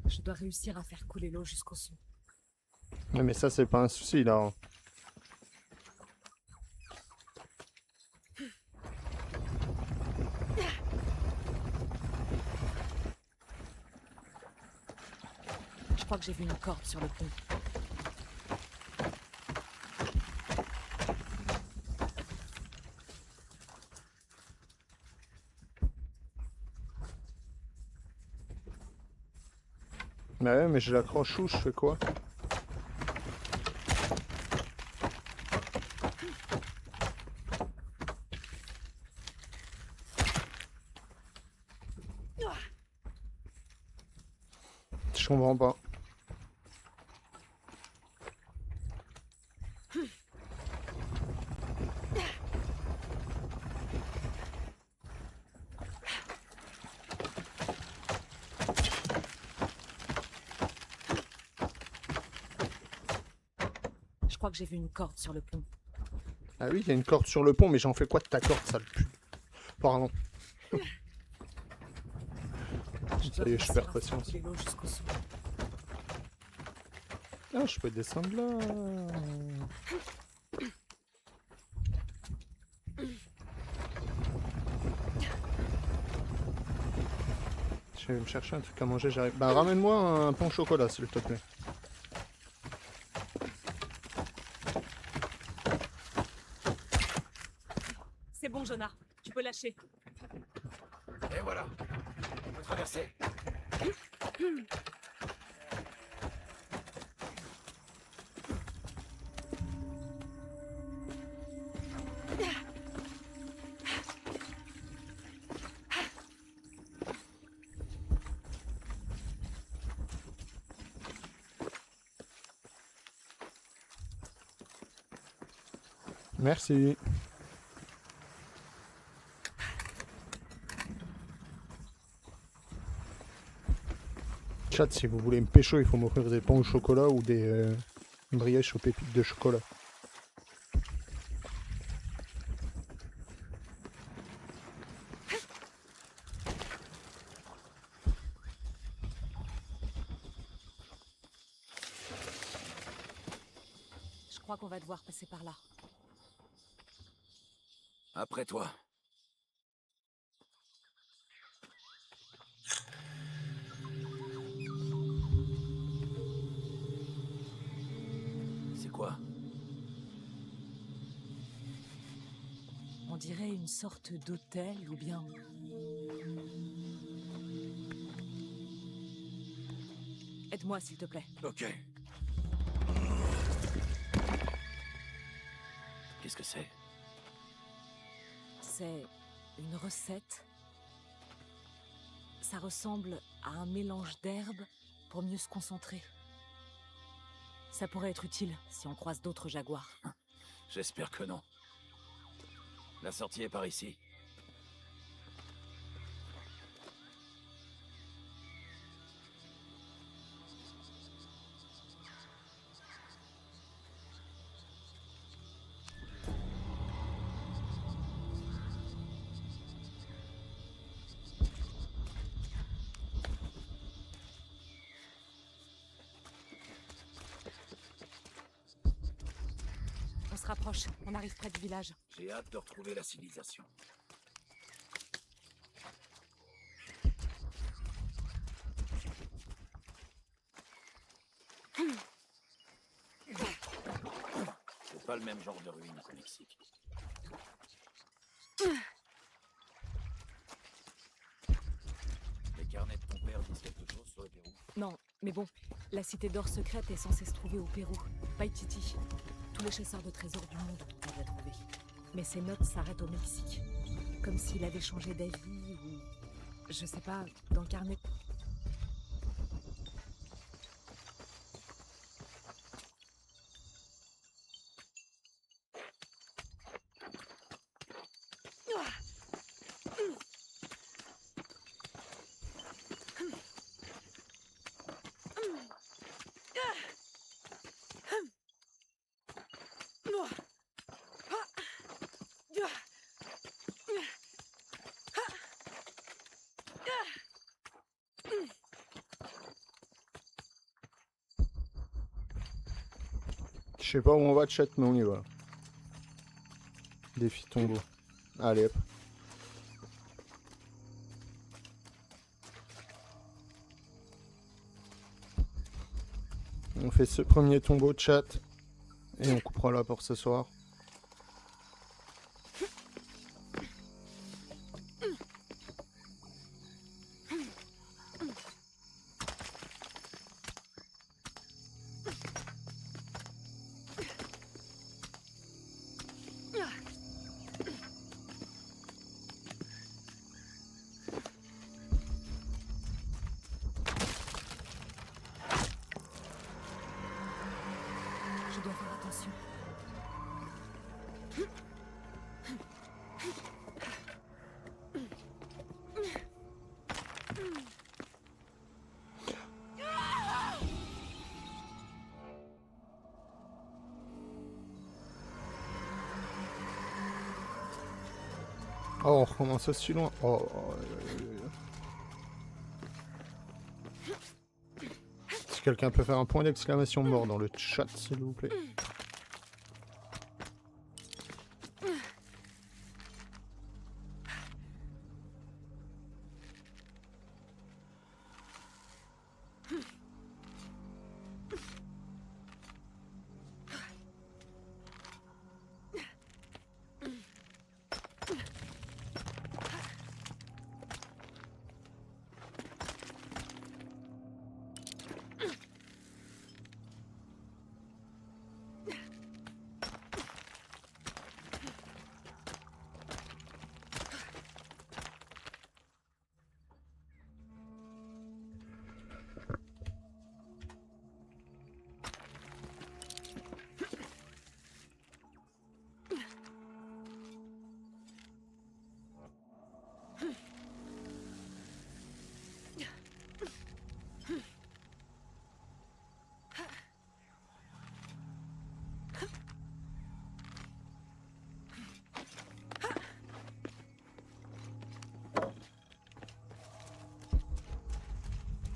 Je dois réussir à faire couler l'eau jusqu'au son. Ouais, mais ça, c'est pas un souci, là. Je crois que j'ai vu une corde sur le pont. Bah ouais, mais je l'accroche où, je fais quoi? Je comprends pas. Je crois que j'ai vu une corde sur le pont. Ah oui, il y a une corde sur le pont, mais j'en fais quoi de ta corde, sale pute? Pardon. Ça y est, je perds patience. Couler l'eau jusqu'au son. Ah, je peux descendre là. Je vais me chercher un truc à manger, j'arrive. Bah, ramène-moi un pain au chocolat, s'il te plaît. C'est bon, Jonah. Tu peux lâcher. Et voilà. On peut traverser. Merci. Chat, si vous voulez me pécho, il faut m'offrir des pains au chocolat ou des brioches aux pépites de chocolat. Je crois qu'on va devoir passer par là. Après toi. C'est quoi? On dirait une sorte d'hôtel ou bien... Aide-moi, s'il te plaît. Ok. Qu'est-ce que c'est? C'est une recette. Ça ressemble à un mélange d'herbes pour mieux se concentrer. Ça pourrait être utile si on croise d'autres jaguars. J'espère que non. La sortie est par ici. On se rapproche, on arrive près du village. J'ai hâte de retrouver la civilisation. C'est pas le même genre de ruine qu'au Mexique. Non, mais bon, la cité d'or secrète est censée se trouver au Pérou, Paititi. Tous les chasseurs de trésors du monde peuvent la trouver. Mais ses notes s'arrêtent au Mexique. Comme s'il avait changé d'avis ou... Je sais pas, dans le carnet... Je sais pas où on va, chat, mais on y va. Défi tombeau. Allez, hop. On fait ce premier tombeau, chat. Et on coupera là pour ce soir. Je dois faire attention. Oh, on recommence aussi loin. Oh, Si quelqu'un peut faire un point d'exclamation mort dans le chat, s'il vous plaît.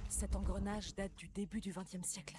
Cet engrenage date du début du XXe siècle.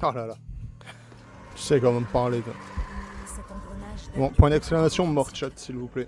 Oh là là. Tu sais comment me parler, toi. Cet engrenage date Bon, du point d'exclamation mort, chat, s'il vous plaît.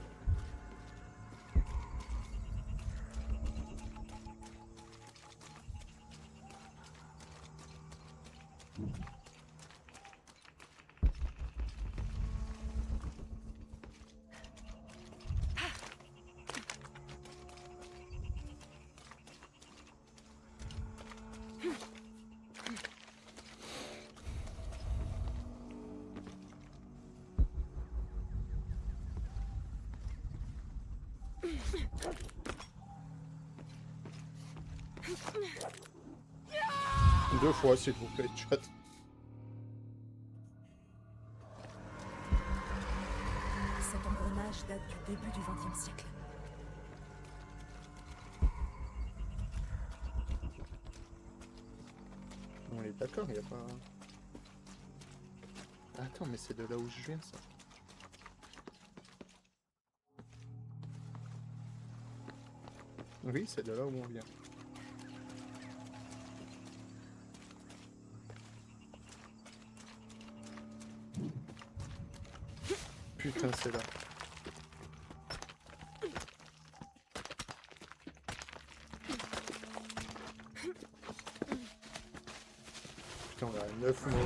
Deux fois, s'il vous plaît, chat. ouvrage date du début du XXe siècle. On est d'accord, il n'y a pas... Attends, mais c'est de là où je viens, ça. Oui, c'est de là où on vient. Putain, c'est là. Putain, on a 9 mots.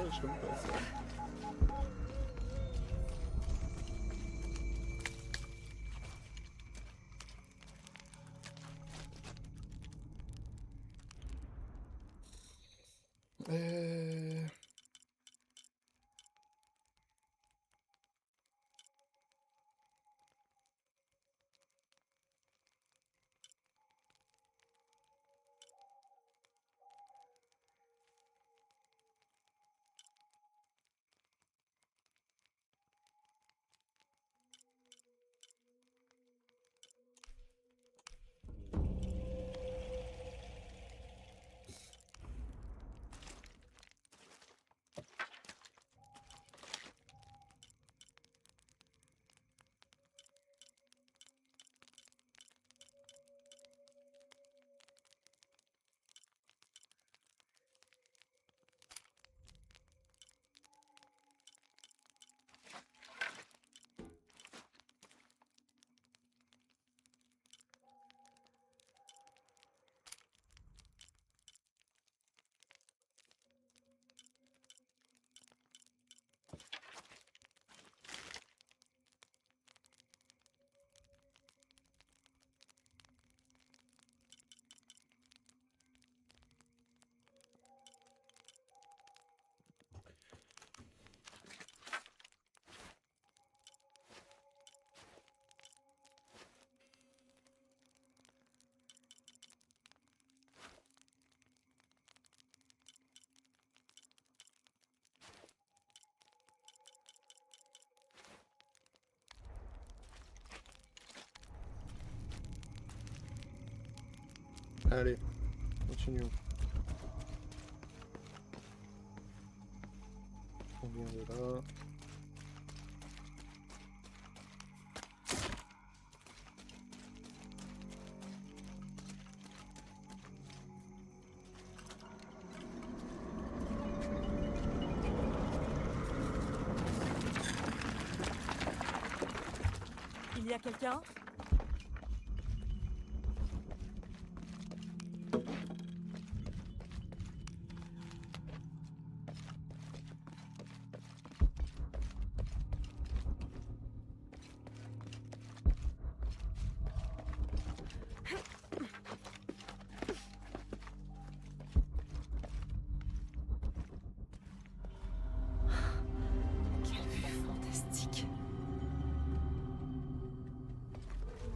J'aime pas ça. Allez, continuons. On vient de là. Il y a quelqu'un? Quelle vue fantastique.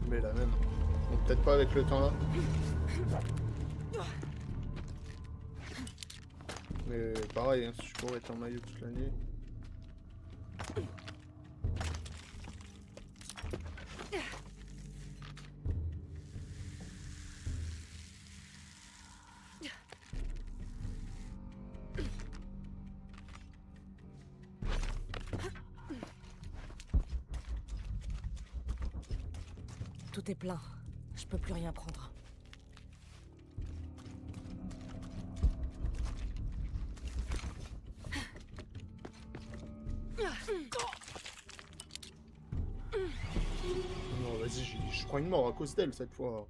Mais la même. Bon, peut-être pas avec le temps là. Mais pareil, hein, si je pourrais être en maillot toute l'année. Tout est plein. Je peux plus rien prendre. Non, vas-y, je prends une mort à cause d'elle cette fois.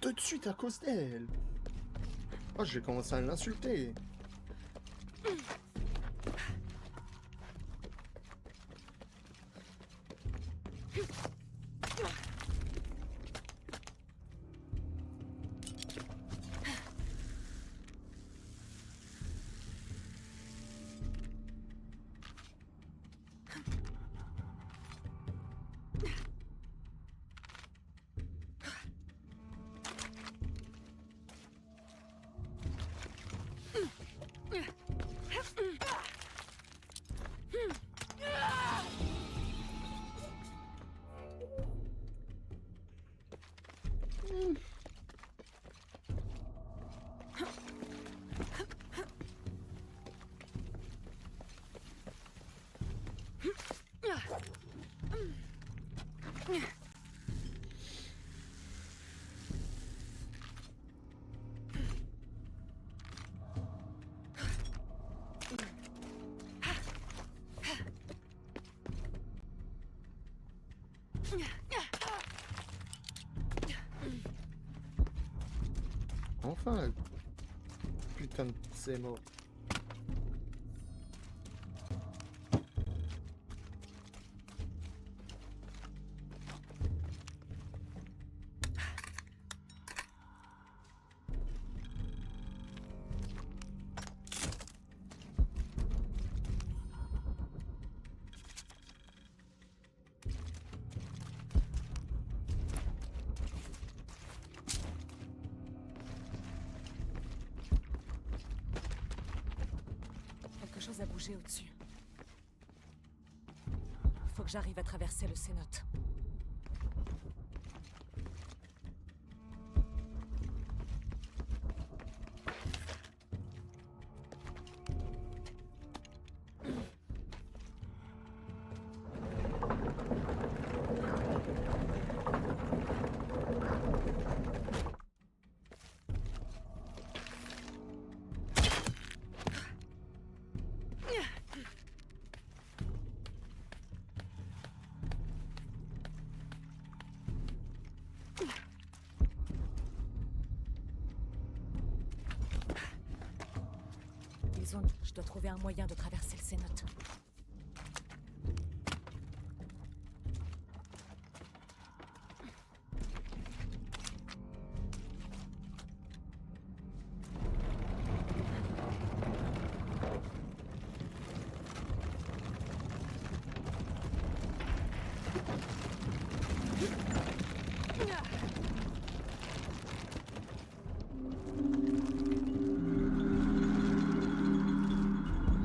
tout de suite à cause d'elle. Oh, j'ai commencé à l'insulter. Enfin, putain de c'est mort. Quelque chose a bougé au-dessus. Faut que j'arrive à traverser le cénote. Je dois trouver un moyen de traverser le cénote.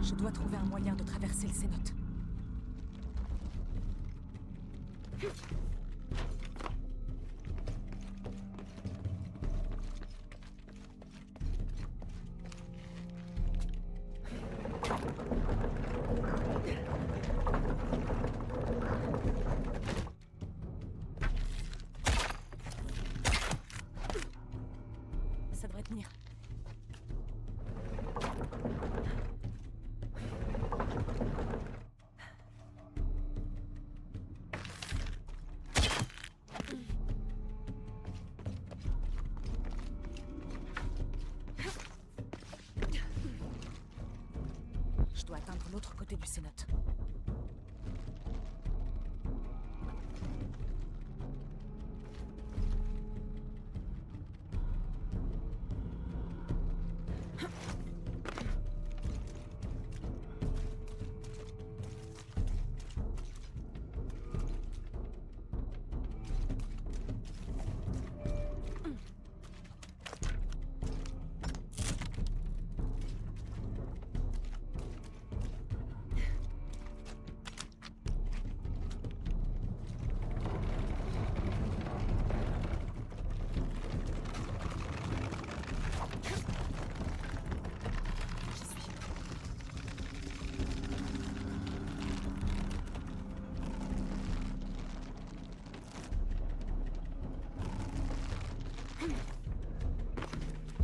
Je dois trouver un moyen de traverser le cénote. Ça devrait tenir. Je dois atteindre l'autre côté du cénote.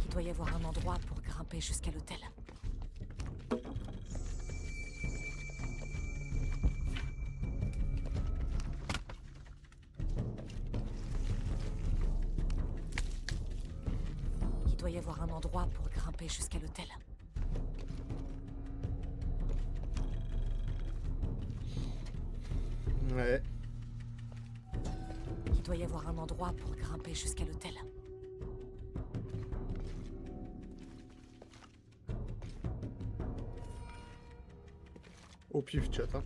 Il doit y avoir un endroit pour grimper jusqu'à l'hôtel. doit y avoir un endroit pour grimper jusqu'à l'hôtel. Ouais. Il doit y avoir un endroit pour grimper jusqu'à l'hôtel. Au pif, chat. Hein.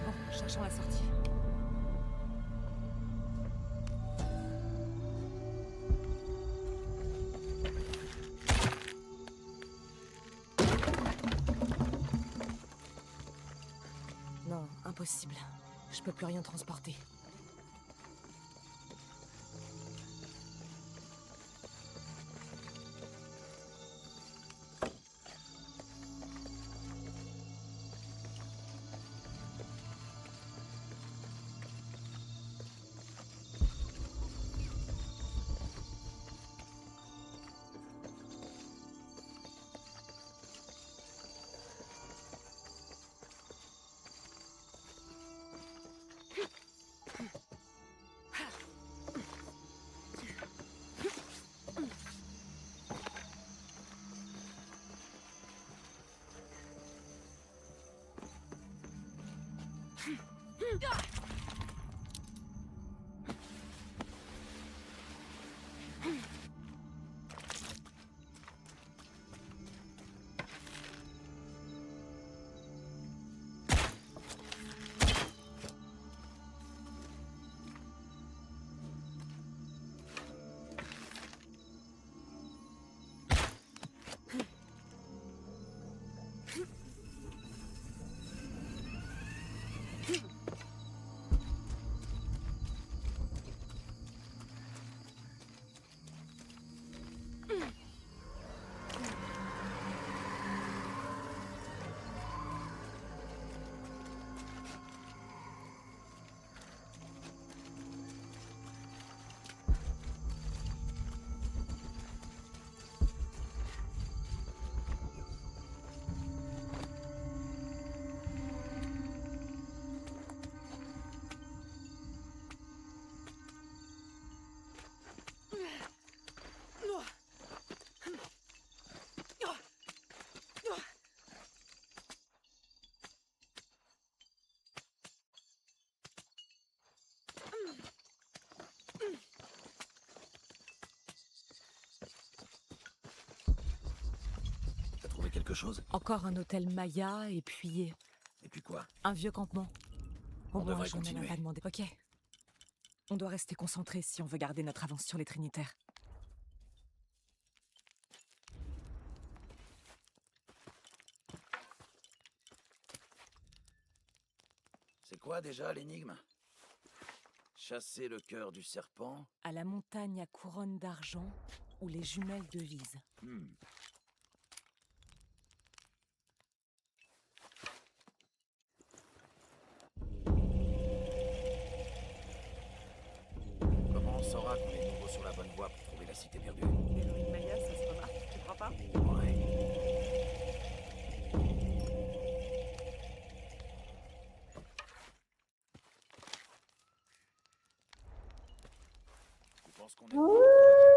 Bon, cherchons la sortie. Non, impossible. Je peux plus rien transporter. T'as trouvé quelque chose? Encore un hôtel Maya et puis Et puis quoi? un vieux campement. Au On moins, devrait je n'en ai continuer. pas demandé. Ok. On doit rester concentré si on veut garder notre avance sur les Trinitaires. C'est quoi déjà l'énigme? Chasser le cœur du serpent. À la montagne à couronne d'argent où les jumelles devisent. Comment on saura qu'on est nouveau sur la bonne voie pour trouver la cité perdue? Les ruines mayas, ça se remarque, tu crois pas? Ouais. Tu penses qu'on est...